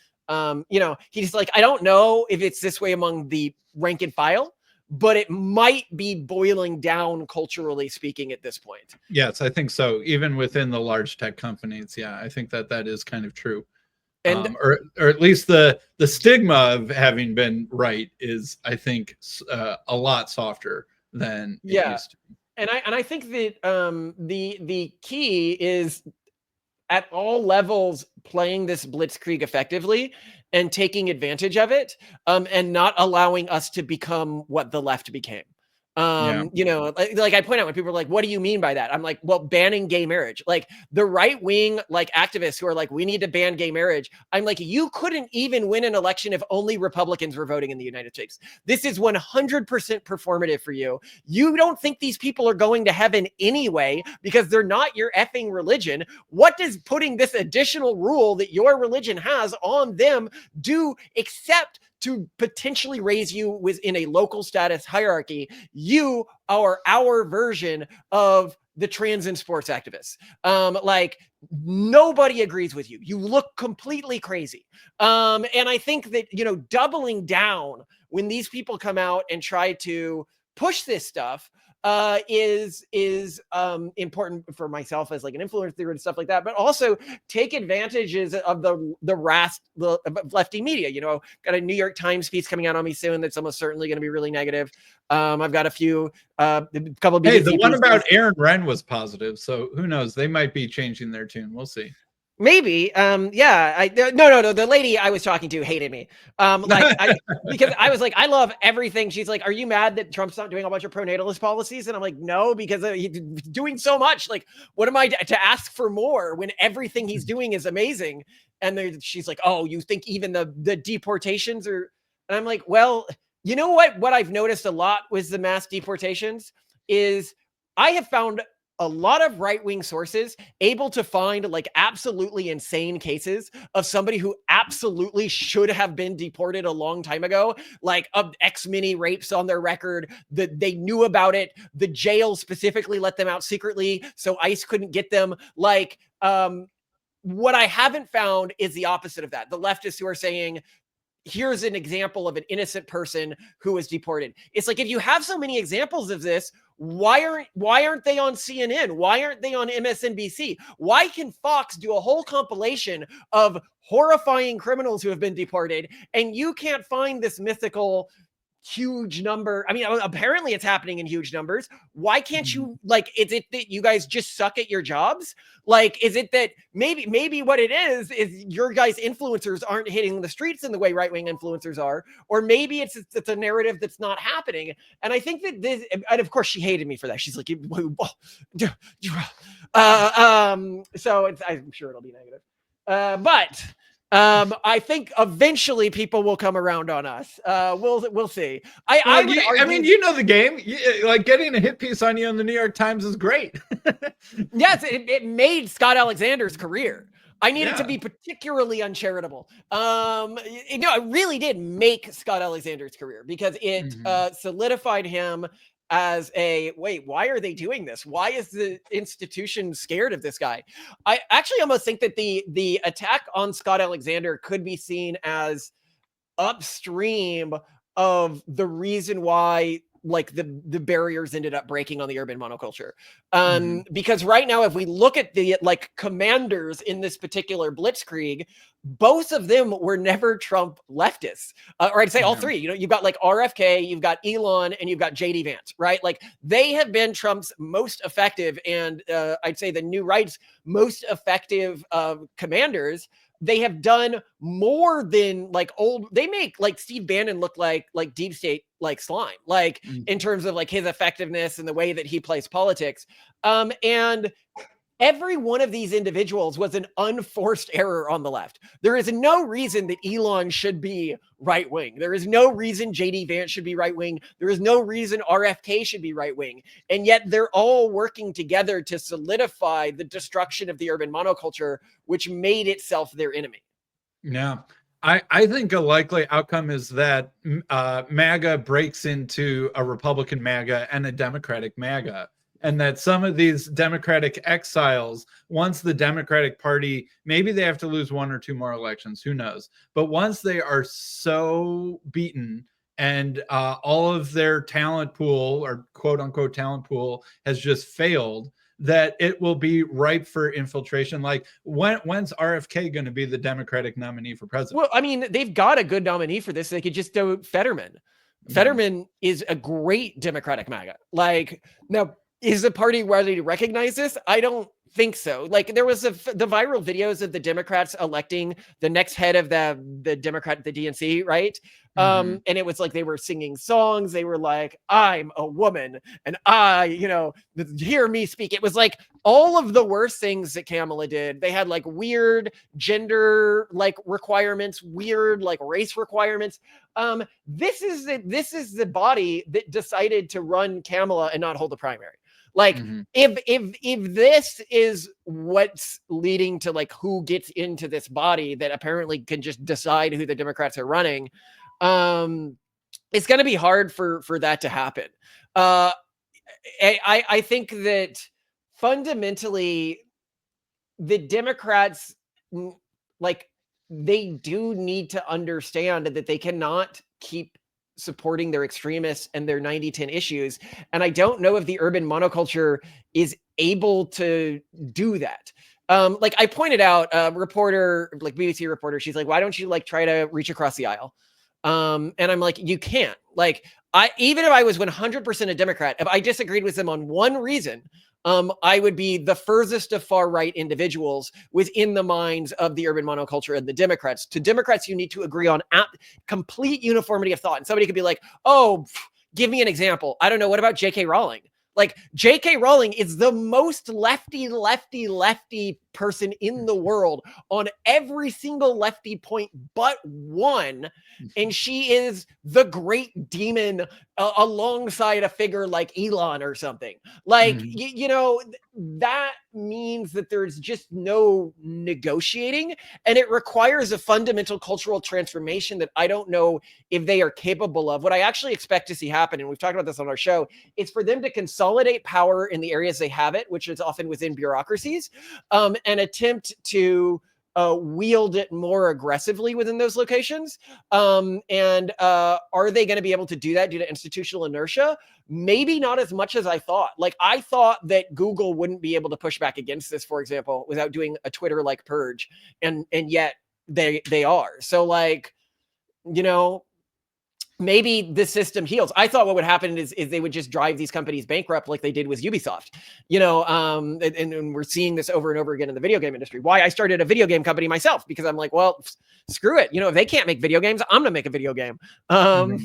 he's like, I don't know if it's this way among the rank and file, but it might be boiling down culturally speaking at this point. Yes, I think so. Even within the large tech companies. Yeah, I think that is kind of true. And or at least the stigma of having been right is, I think, a lot softer than it used to be. And I think that the key is at all levels playing this blitzkrieg effectively and taking advantage of it, and not allowing us to become what the left became. Like I point out when people are like, what do you mean by that? I'm like, well, banning gay marriage. Like the right wing, like activists who are like, we need to ban gay marriage. I'm like, you couldn't even win an election if only Republicans were voting in the United States. This is 100% performative for you. You don't think these people are going to heaven anyway because they're not your effing religion. What does putting this additional rule that your religion has on them do except to potentially raise you within a local status hierarchy? You are our version of the trans and sports activists. Like nobody agrees with you. You look completely crazy. And I think that, doubling down when these people come out and try to push this stuff is important for myself as like an influencer and stuff like that, but also take advantages of the lefty media. Got a New York Times piece coming out on me soon that's almost certainly going to be really negative. I've got a couple of the one about Aaron Renn was positive, so who knows? They might be changing their tune. We'll see. Maybe. No. The lady I was talking to hated me. Because I was like, I love everything. She's like, are you mad that Trump's not doing a bunch of pronatalist policies? And I'm like, no, because he's doing so much. Like, what am I to ask for more when everything he's doing is amazing? And she's like, oh, you think even the deportations are? And I'm like, well, you know what? What I've noticed a lot with the mass deportations is I have found a lot of right-wing sources able to find like absolutely insane cases of somebody who absolutely should have been deported a long time ago, like many rapes on their record, that they knew about it. The jail specifically let them out secretly, so ICE couldn't get them. Like, what I haven't found is the opposite of that. The leftists who are saying, here's an example of an innocent person who was deported. It's like, if you have so many examples of this, why aren't they on CNN? Why aren't they on MSNBC? Why can Fox do a whole compilation of horrifying criminals who have been deported, and you can't find this mythical huge number? I mean, apparently it's happening in huge numbers. Why can't you, like, is it that you guys just suck at your jobs? Like, is it that maybe what it is your guys' influencers aren't hitting the streets in the way right-wing influencers are, or maybe it's a narrative that's not happening. And I think that this, and of course she hated me for that. She's like, so I'm sure it'll be negative. But I think eventually people will come around on us. We'll see. I would argue. I mean, you know the game. Like getting a hit piece on you in the New York Times is great. Yes, it made Scott Alexander's career. I needed to Yeah. be particularly uncharitable. It really did make Scott Alexander's career because it solidified him as a wait. Why are they doing this? Why is the institution scared of this guy? I actually almost think that the attack on Scott Alexander could be seen as upstream of the reason why like the barriers ended up breaking on the urban monoculture. Because right now, if we look at the like commanders in this particular blitzkrieg, both of them were never Trump leftists, or I'd say all three. You know, you've got like RFK, you've got Elon, and you've got JD Vance, right? Like they have been Trump's most effective, and I'd say the new right's most effective commanders. They have done more than like they make like Steve Bannon look like deep state like slime, like in terms of like his effectiveness and the way that he plays politics. And every one of these individuals was an unforced error on the left. There is no reason that Elon should be right wing. There is no reason JD Vance should be right wing. There is no reason RFK should be right wing. And yet they're all working together to solidify the destruction of the urban monoculture, which made itself their enemy. Yeah. I think a likely outcome is that MAGA breaks into a Republican MAGA and a Democratic MAGA. And that some of these Democratic exiles, once the Democratic Party, maybe they have to lose one or two more elections, who knows? But once they are so beaten and all of their talent pool or quote unquote talent pool has just failed, that it will be ripe for infiltration. Like when's RFK going to be the Democratic nominee for president? Well, I mean, they've got a good nominee for this. They could just do Fetterman. Fetterman is a great Democratic MAGA. Like now, is the party ready to recognize this? I don't think so. Like there was the viral videos of the Democrats electing the next head of the Democrat, the DNC, right? And it was like they were singing songs. They were like, "I'm a woman," and hear me speak. It was like all of the worst things that Kamala did. They had like weird gender like requirements, weird like race requirements. This is the body that decided to run Kamala and not hold the primary. Like if this is what's leading to like who gets into this body that apparently can just decide who the Democrats are running, it's going to be hard for that to happen. I think that fundamentally the Democrats like they do need to understand that they cannot keep supporting their extremists and their 90-10 issues. And I don't know if the urban monoculture is able to do that. Like I pointed out, a reporter, like BBC reporter, she's like, why don't you like try to reach across the aisle? And I'm like, you can't. Like even if I was 100% a Democrat, if I disagreed with them on one reason, I would be the furthest of far right individuals within the minds of the urban monoculture and the Democrats. To Democrats, you need to agree on complete uniformity of thought. And somebody could be like, oh, give me an example. I don't know. What about J.K. Rowling? Like J.K. Rowling is the most lefty person in the world on every single lefty point but one. And she is the great demon alongside a figure like Elon or something. Like, that means that there's just no negotiating, and it requires a fundamental cultural transformation that I don't know if they are capable of. What I actually expect to see happen, and we've talked about this on our show, is for them to consolidate power in the areas they have it, which is often within bureaucracies, and attempt to wield it more aggressively within those locations. And are they going to be able to do that due to institutional inertia? Maybe not as much as I thought. Like I thought that Google wouldn't be able to push back against this, for example, without doing a Twitter-like purge. And yet they are. So like, maybe the system heals. I thought what would happen is they would just drive these companies bankrupt like they did with Ubisoft, and we're seeing this over and over again in the video game industry. Why I started a video game company myself, because I'm like, well, screw it. If they can't make video games, I'm going to make a video game. But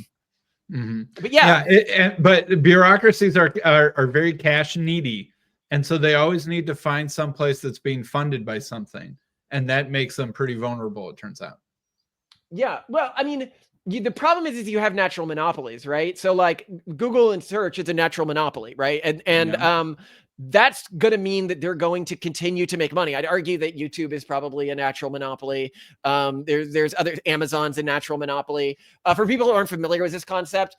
but bureaucracies are very cash needy. And so they always need to find some place that's being funded by something. and that makes them pretty vulnerable, it turns out. Yeah, well, I mean, the problem is you have natural monopolies, right? So like Google and search is a natural monopoly, right? And that's going to mean that they're going to continue to make money. I'd argue that YouTube is probably a natural monopoly. There's other, Amazon's a natural monopoly. For people who aren't familiar with this concept,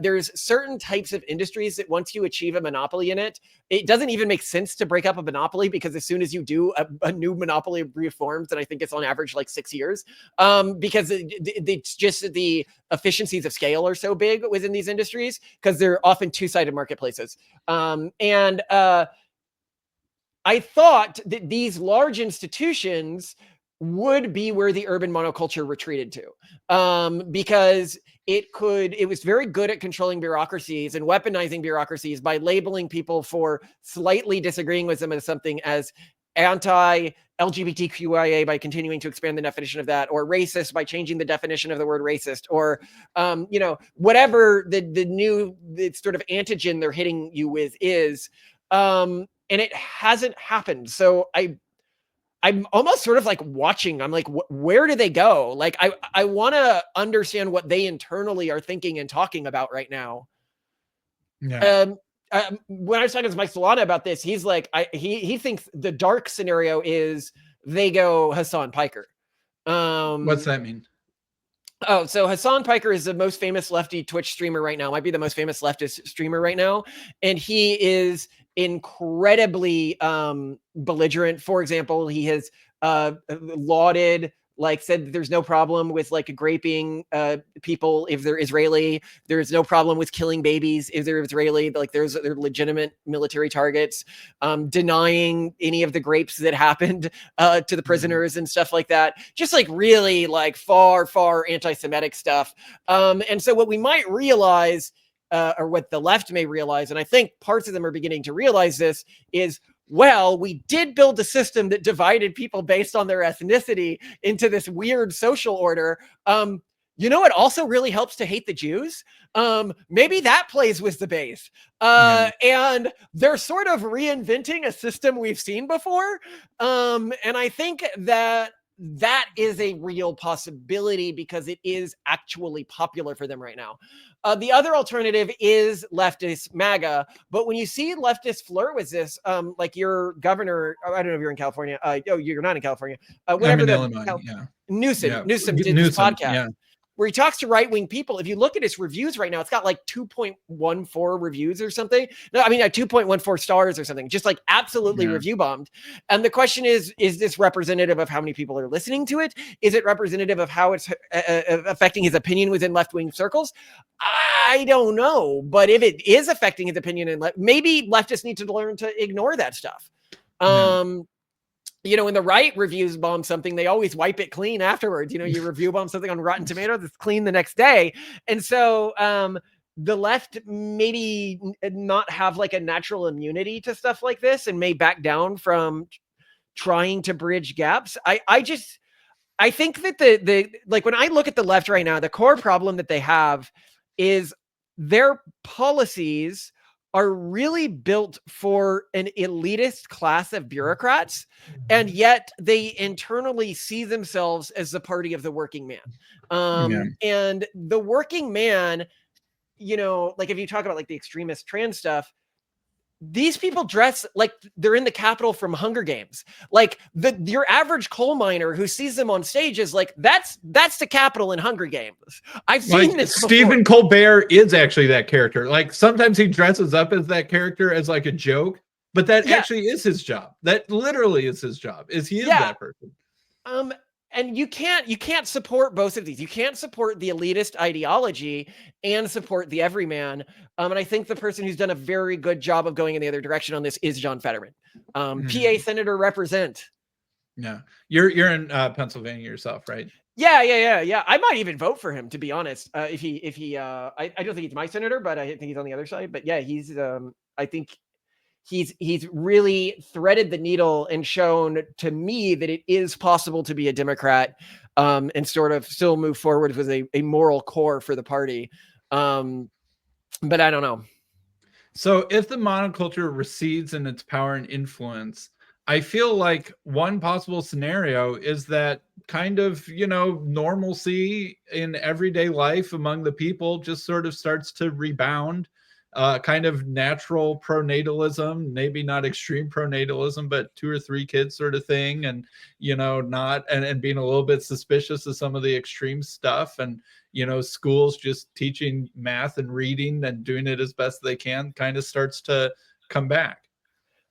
there's certain types of industries that once you achieve a monopoly in it, it doesn't even make sense to break up a monopoly, because as soon as you do, a new monopoly reforms, and I think it's on average like 6 years, because it's just the efficiencies of scale are so big within these industries, because they're often two-sided marketplaces. I thought that these large institutions would be where the urban monoculture retreated to, because it was very good at controlling bureaucracies and weaponizing bureaucracies by labeling people for slightly disagreeing with them as something as anti-LGBTQIA by continuing to expand the definition of that, or racist by changing the definition of the word racist, or whatever the sort of antigen they're hitting you with is. And it hasn't happened. So I'm almost sort of like watching. I'm like, where do they go? Like, I want to understand what they internally are thinking and talking about right now. Yeah. When I was talking to Mike Solana about this, he's like, he thinks the dark scenario is they go Hasan Piker. What's that mean? Oh, so Hasan Piker is the most famous lefty Twitch streamer right now. Might be the most famous leftist streamer right now, and he is incredibly belligerent. For example, he has lauded, like, said that there's no problem with like graping people if they're Israeli. There's no problem with killing babies if they're Israeli. Like, they're legitimate military targets. Denying any of the grapes that happened to the prisoners and stuff like that. Just like really like far anti-Semitic stuff. And so what we might realize, or what the left may realize, and I think parts of them are beginning to realize this, is, well, we did build a system that divided people based on their ethnicity into this weird social order. It also really helps to hate the Jews. Maybe that plays with the base. And they're sort of reinventing a system we've seen before. And I think that is a real possibility, because it is actually popular for them right now. The other alternative is leftist MAGA. But when you see leftists flirt with this, like your governor, I don't know if you're in California. You're not in California. I'm in Illinois. Newsom did this podcast where he talks to right-wing people. If you look at his reviews right now, it's got like 2.14 reviews or something. No, I mean, 2.14 stars or something, just like absolutely review bombed. And the question is this representative of how many people are listening to it? Is it representative of how it's affecting his opinion within left-wing circles? I don't know. But if it is affecting his opinion, maybe leftists need to learn to ignore that stuff. When the right reviews bomb something, they always wipe it clean afterwards. You review bomb something on Rotten Tomatoes, it's clean the next day. And so the left maybe not have like a natural immunity to stuff like this, and may back down from trying to bridge gaps. I think that the like, when I look at the left right now, the core problem that they have is their policies are really built for an elitist class of bureaucrats, and yet they internally see themselves as the party of the working man. And the working man, like if you talk about like the extremist trans stuff, these people dress like they're in the Capitol from Hunger Games. Like your average coal miner who sees them on stage is like, that's the Capitol in Hunger Games. I've seen this before. Stephen Colbert is actually that character. Like, sometimes he dresses up as that character as like a joke, but that actually is his job. That literally is his job. He is that person. And you can't support both of these. You can't support the elitist ideology and support the everyman. And I think the person who's done a very good job of going in the other direction on this is John Fetterman. PA Senator represent. Yeah. You're in Pennsylvania yourself, right? Yeah. I might even vote for him, to be honest. If he I don't think he's my senator, but I think he's on the other side. But yeah, he's I think he's really threaded the needle and shown to me that it is possible to be a Democrat and sort of still move forward with a moral core for the party. But I don't know. So if the monoculture recedes in its power and influence, I feel like one possible scenario is that kind of, normalcy in everyday life among the people just sort of starts to rebound. Kind of natural pronatalism, maybe not extreme pronatalism, but 2 or 3 kids sort of thing. And, not, and being a little bit suspicious of some of the extreme stuff. And, schools just teaching math and reading and doing it as best they can kind of starts to come back.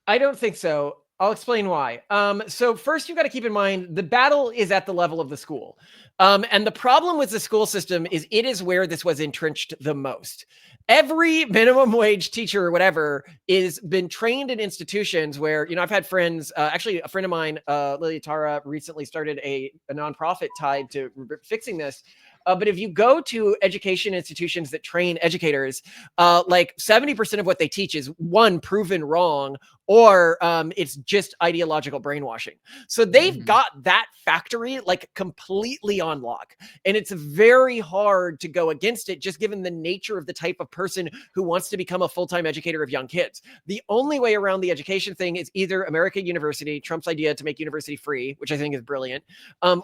I don't think so. I'll explain why. So first, you've got to keep in mind the battle is at the level of the school. And the problem with the school system is it is where this was entrenched the most. Every minimum wage teacher or whatever is been trained in institutions where, I've had friends, actually a friend of mine, Lily Tara, recently started a nonprofit tied to fixing this. But if you go to education institutions that train educators, like 70% of what they teach is one, proven wrong, or it's just ideological brainwashing. So they've got that factory like completely on lock. And it's very hard to go against it, just given the nature of the type of person who wants to become a full-time educator of young kids. The only way around the education thing is either American University, Trump's idea to make university free, which I think is brilliant,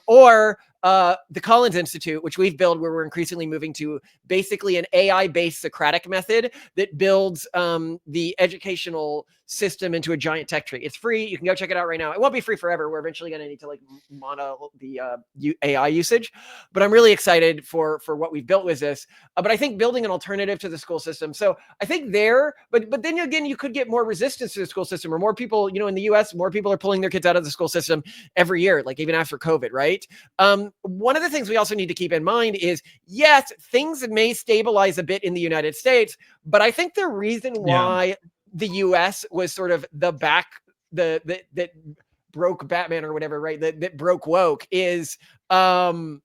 or the Collins Institute, which we've built, where we're increasingly moving to basically an AI-based Socratic method that builds the educational system into a giant tech tree. It's free. You can go check it out right now. It won't be free forever. We're eventually going to need to like mono the AI usage, but I'm really excited for what we've built with this. But I think building an alternative to the school system. So I think but then again, you could get more resistance to the school system, or more people, in the US, more people are pulling their kids out of the school system every year, like even after COVID, right? One of the things we also need to keep in mind is, yes, things may stabilize a bit in the United States, but I think the reason why the US was sort of that broke Batman or whatever, right? That broke woke is that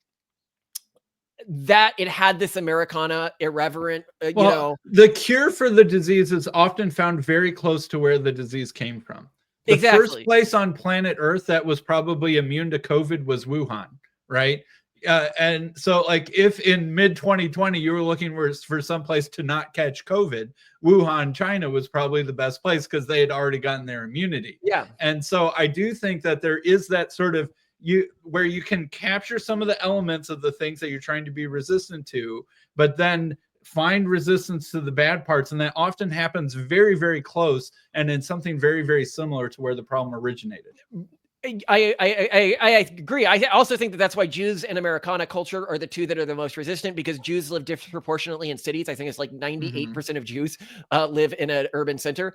it had this Americana irreverent, the cure for the disease is often found very close to where the disease came from. The first place on planet Earth that was probably immune to COVID was Wuhan, right? And so like if in mid 2020 you were looking for some place to not catch COVID, Wuhan, China was probably the best place because they had already gotten their immunity. Yeah. And so I do think that there is that sort of where you can capture some of the elements of the things that you're trying to be resistant to, but then find resistance to the bad parts. And that often happens very, very close and in something very, very similar to where the problem originated. I agree. I also think that that's why Jews and Americana culture are the two that are the most resistant, because Jews live disproportionately in cities. I think it's like 98% of Jews live in an urban center.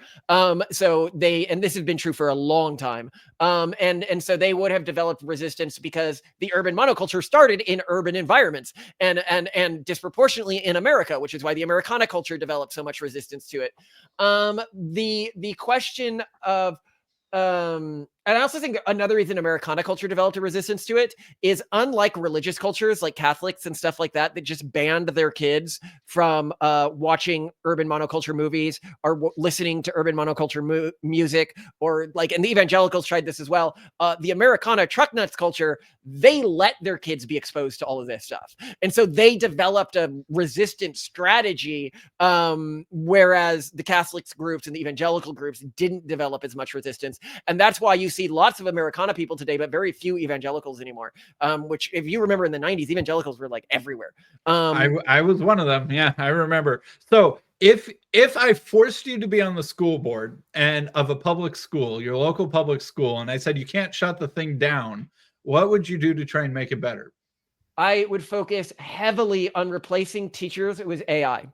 So and this has been true for a long time. And so they would have developed resistance because the urban monoculture started in urban environments and disproportionately in America, which is why the Americana culture developed so much resistance to it. The question of and I also think another reason Americana culture developed a resistance to it is, unlike religious cultures like Catholics and stuff like that just banned their kids from watching urban monoculture movies or listening to urban monoculture music, or like, and the evangelicals tried this as well. The Americana truck nuts culture, they let their kids be exposed to all of this stuff. And so they developed a resistant strategy, whereas the Catholics groups and the evangelical groups didn't develop as much resistance. And that's why you see lots of Americana people today, but very few evangelicals anymore. Which, if you remember in the 90s, evangelicals were like everywhere. I was one of them. Yeah, I remember. So if I forced you to be on the school board and of a public school, your local public school, and I said you can't shut the thing down, what would you do to try and make it better? I would focus heavily on replacing teachers with AI.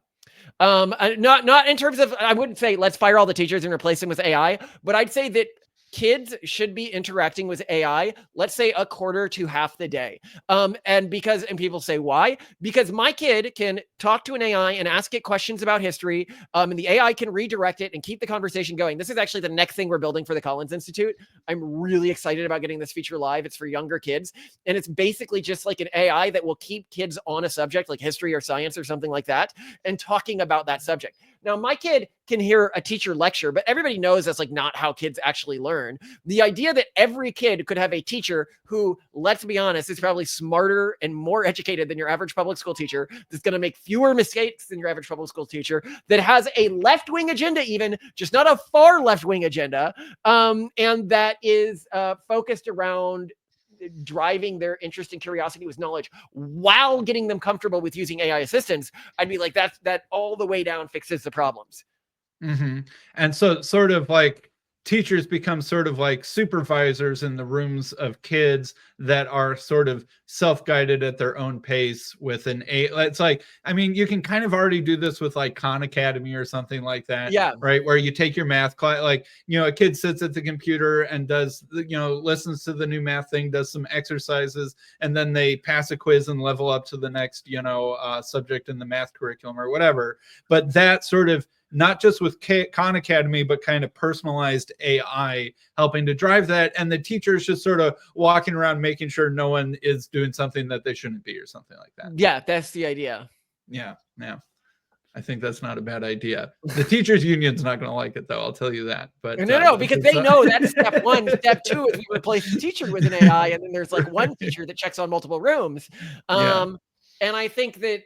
Not in terms of, I wouldn't say let's fire all the teachers and replace them with AI, but I'd say that kids should be interacting with AI, let's say a quarter to half the day. And people say, why? Because my kid can talk to an AI and ask it questions about history, and the AI can redirect it and keep the conversation going. This is actually the next thing we're building for the Collins Institute. I'm really excited about getting this feature live. It's for younger kids. And it's basically just like an AI that will keep kids on a subject like history or science or something like that and talking about that subject. Now, my kid can hear a teacher lecture, but everybody knows that's like not how kids actually learn. The idea that every kid could have a teacher who, let's be honest, is probably smarter and more educated than your average public school teacher, that's going to make fewer mistakes than your average public school teacher, that has a left-wing agenda, even just not a far left-wing agenda, and that is focused around driving their interest and curiosity with knowledge while getting them comfortable with using AI assistants, I'd be like, that all the way down fixes the problems. Mm-hmm. And so sort of like teachers become sort of like supervisors in the rooms of kids that are sort of self-guided at their own pace with an it's like, I mean, you can kind of already do this with like Khan Academy or something like that. Yeah. Right. Where you take your math class, like, you know, a kid sits at the computer and does, you know, listens to the new math thing, does some exercises, and then they pass a quiz and level up to the next, you know, subject in the math curriculum or whatever. But that sort of, not just with Khan Academy, but kind of personalized AI helping to drive that. And the teachers just sort of walking around making sure no one is doing something that they shouldn't be or something like that. Yeah, that's the idea. Yeah, yeah. I think that's not a bad idea. The teachers union's not going to like it, though. I'll tell you that. But no, because they know that's step one. Step two is we replace the teacher with an AI, and then there's like one teacher that checks on multiple rooms. And I think that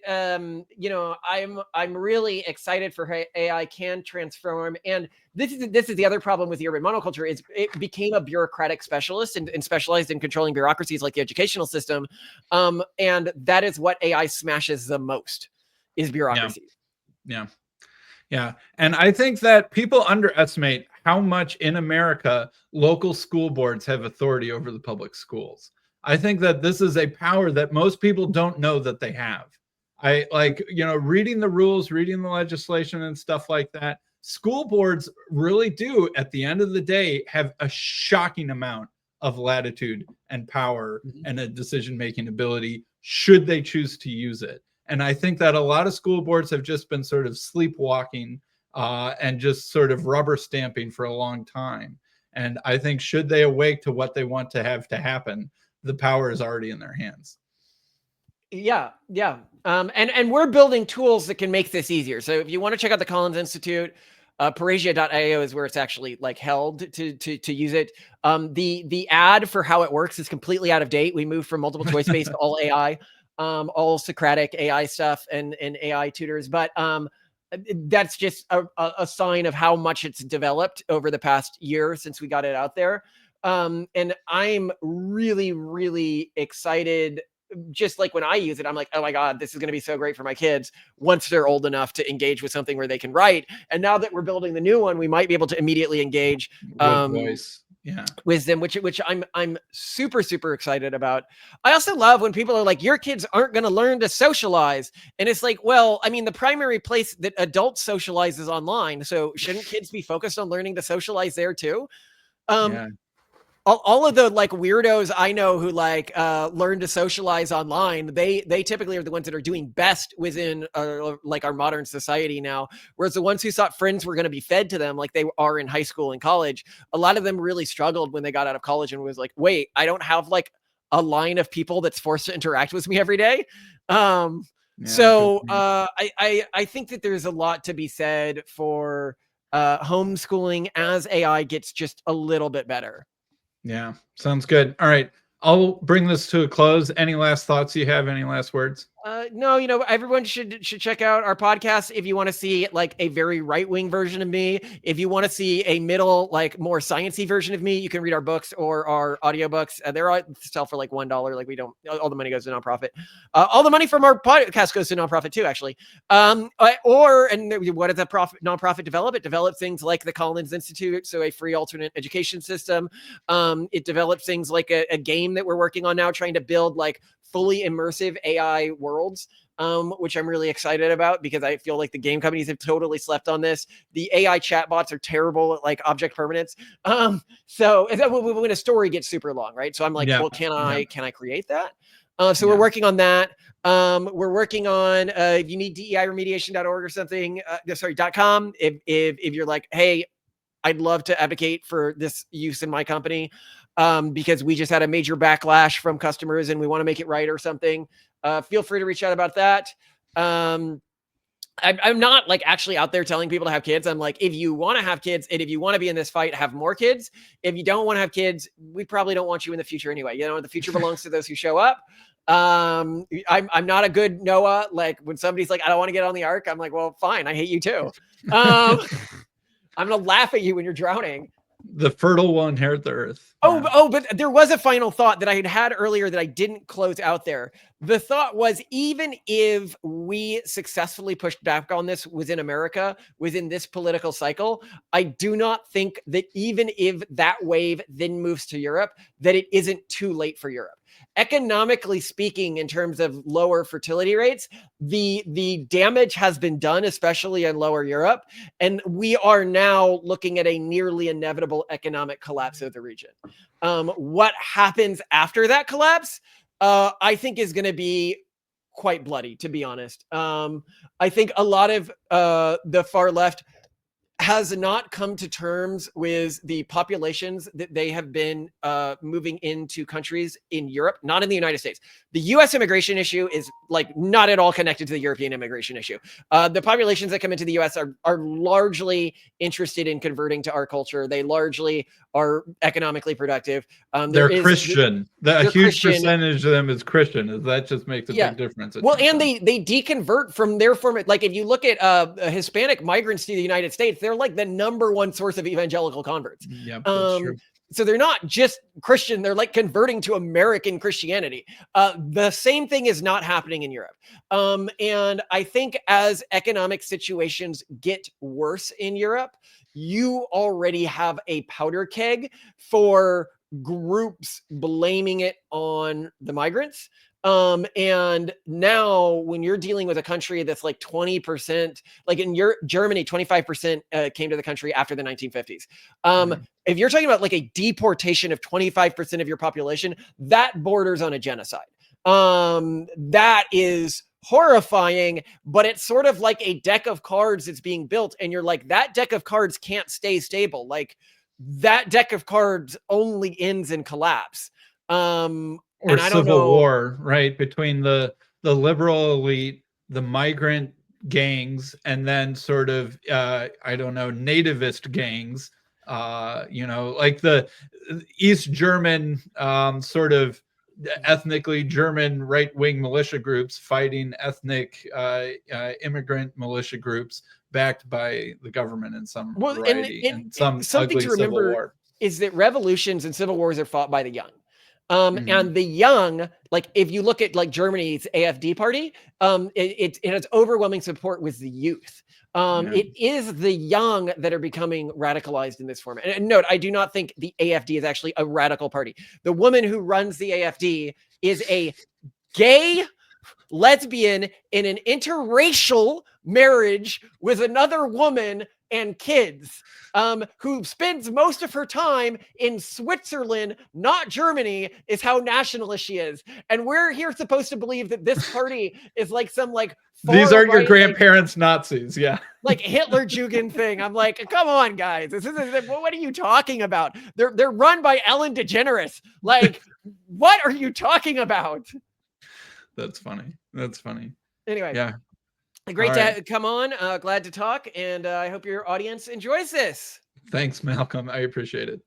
you know, I'm really excited for how AI can transform. And this is the other problem with the urban monoculture, is it became a bureaucratic specialist and specialized in controlling bureaucracies like the educational system. And that is what AI smashes the most, is bureaucracy. Yeah. Yeah. And I think that people underestimate how much in America local school boards have authority over the public schools. I think that this is a power that most people don't know that they have. I like, you know, reading the rules, reading the legislation and stuff like that. School boards really do, at the end of the day, have a shocking amount of latitude and power and a decision-making ability should they choose to use it. And I think that a lot of school boards have just been sort of sleepwalking and just sort of rubber stamping for a long time. And I think should they awake to what they want to have to happen, the power is already in their hands. Yeah. And we're building tools that can make this easier. So if you want to check out the Collins Institute, Parasia.io is where it's actually like held to use it. The ad for how it works is completely out of date. We moved from multiple choice based to all AI, all Socratic AI stuff and AI tutors. But that's just a sign of how much it's developed over the past year since we got it out there. And I'm really, really excited. Just like when I use it, I'm like, oh my God, this is going to be so great for my kids once they're old enough to engage with something where they can write. And now that we're building the new one, we might be able to immediately engage voice. Yeah. With them, which I'm super, super excited about. I also love when people are like, your kids aren't going to learn to socialize. And it's like, well, I mean, the primary place that adults socialize is online. So shouldn't kids be focused on learning to socialize there too? All of the like weirdos I know who like learn to socialize online, they typically are the ones that are doing best within like our modern society now. Whereas the ones who thought friends were going to be fed to them like they are in high school and college, a lot of them really struggled when they got out of college and was like, wait, I don't have like a line of people that's forced to interact with me every day. I think that there's a lot to be said for homeschooling as AI gets just a little bit better. Yeah, sounds good. All right, I'll bring this to a close. Any last thoughts you have? Any last words? No, you know, everyone should check out our podcast if you want to see like a very right-wing version of me. If you want to see a middle, like more sciencey version of me, you can read our books or our audiobooks. They're all sell for like $1. Like we don't, all the money goes to nonprofit. All the money from our podcast goes to nonprofit too, actually. And what does that nonprofit develop? It develops things like the Collins Institute, so a free alternate education system. It develops things like a game that we're working on now, trying to build like fully immersive AI worlds, which I'm really excited about because I feel like the game companies have totally slept on this. The AI chatbots are terrible at like object permanence. So when a story gets super long, right? So I'm like, well, can I create that? We're working on that. We're working on if you need DEIremediation.org or something, .com. If you're like, hey, I'd love to advocate for this use in my company because we just had a major backlash from customers and we want to make it right or something. Feel free to reach out about that. I'm not like actually out there telling people to have kids. I'm like, if you want to have kids and if you want to be in this fight, have more kids. If you don't want to have kids, we probably don't want you in the future anyway. You know, the future belongs to those who show up. I'm not a good Noah. Like when somebody's like, I don't want to get on the ark, I'm like, well, fine, I hate you too. I'm gonna laugh at you when you're drowning. The fertile will inherit the earth. But there was a final thought that I had earlier that I didn't close out there. The thought was, even if we successfully pushed back on this within America, within this political cycle, I do not think that even if that wave then moves to Europe, that it isn't too late for Europe. Economically speaking, in terms of lower fertility rates, the damage has been done, especially in lower Europe. And we are now looking at a nearly inevitable economic collapse of the region. What happens after that collapse, I think is going to be quite bloody, to be honest. I think a lot of the far left has not come to terms with the populations that they have been moving into countries in Europe, not in the United States. The US immigration issue is like not at all connected to the European immigration issue. The populations that come into the US are largely interested in converting to our culture. They largely are economically productive. They're Christian. A huge Christian. Percentage of them is Christian. That just makes a big difference. Well, and they deconvert from their form. Like if you look at Hispanic migrants to the United States, they're like the #1 source of evangelical converts. Yeah, that's true. So they're not just Christian, they're like converting to American Christianity. The same thing is not happening in Europe. And I think as economic situations get worse in Europe, you already have a powder keg for groups blaming it on the migrants. And now when you're dealing with a country that's like 20%, like in Germany, 25% came to the country after the 1950s. If you're talking about like a deportation of 25% of your population, that borders on a genocide. That is horrifying, but it's sort of like a deck of cards that's being built, and you're like, that deck of cards can't stay stable. Like that deck of cards only ends in collapse. Or civil war, right? Between the liberal elite, the migrant gangs, and then sort of I don't know, nativist gangs. You know, like the East German sort of ethnically German right-wing militia groups fighting ethnic immigrant militia groups backed by the government in some variety, and some ugly civil war. Is that revolutions and civil wars are fought by the young. And the young, like if you look at like Germany's AfD party, it has overwhelming support with the youth. It is the young that are becoming radicalized in this format. And note, I do not think the AfD is actually a radical party. The woman who runs the AfD is a gay lesbian in an interracial marriage with another woman and kids, who spends most of her time in Switzerland, not Germany, is how nationalist she is. And we're here supposed to believe that this party is like some like these aren't your grandparents' Nazis, like Hitler Jugend thing. I'm like, come on, guys, this isn't. What are you talking about? They're run by Ellen DeGeneres. Like, what are you talking about? That's funny. That's funny. Anyway, yeah. Great to come on. Glad to talk. And I hope your audience enjoys this. Thanks, Malcolm. I appreciate it.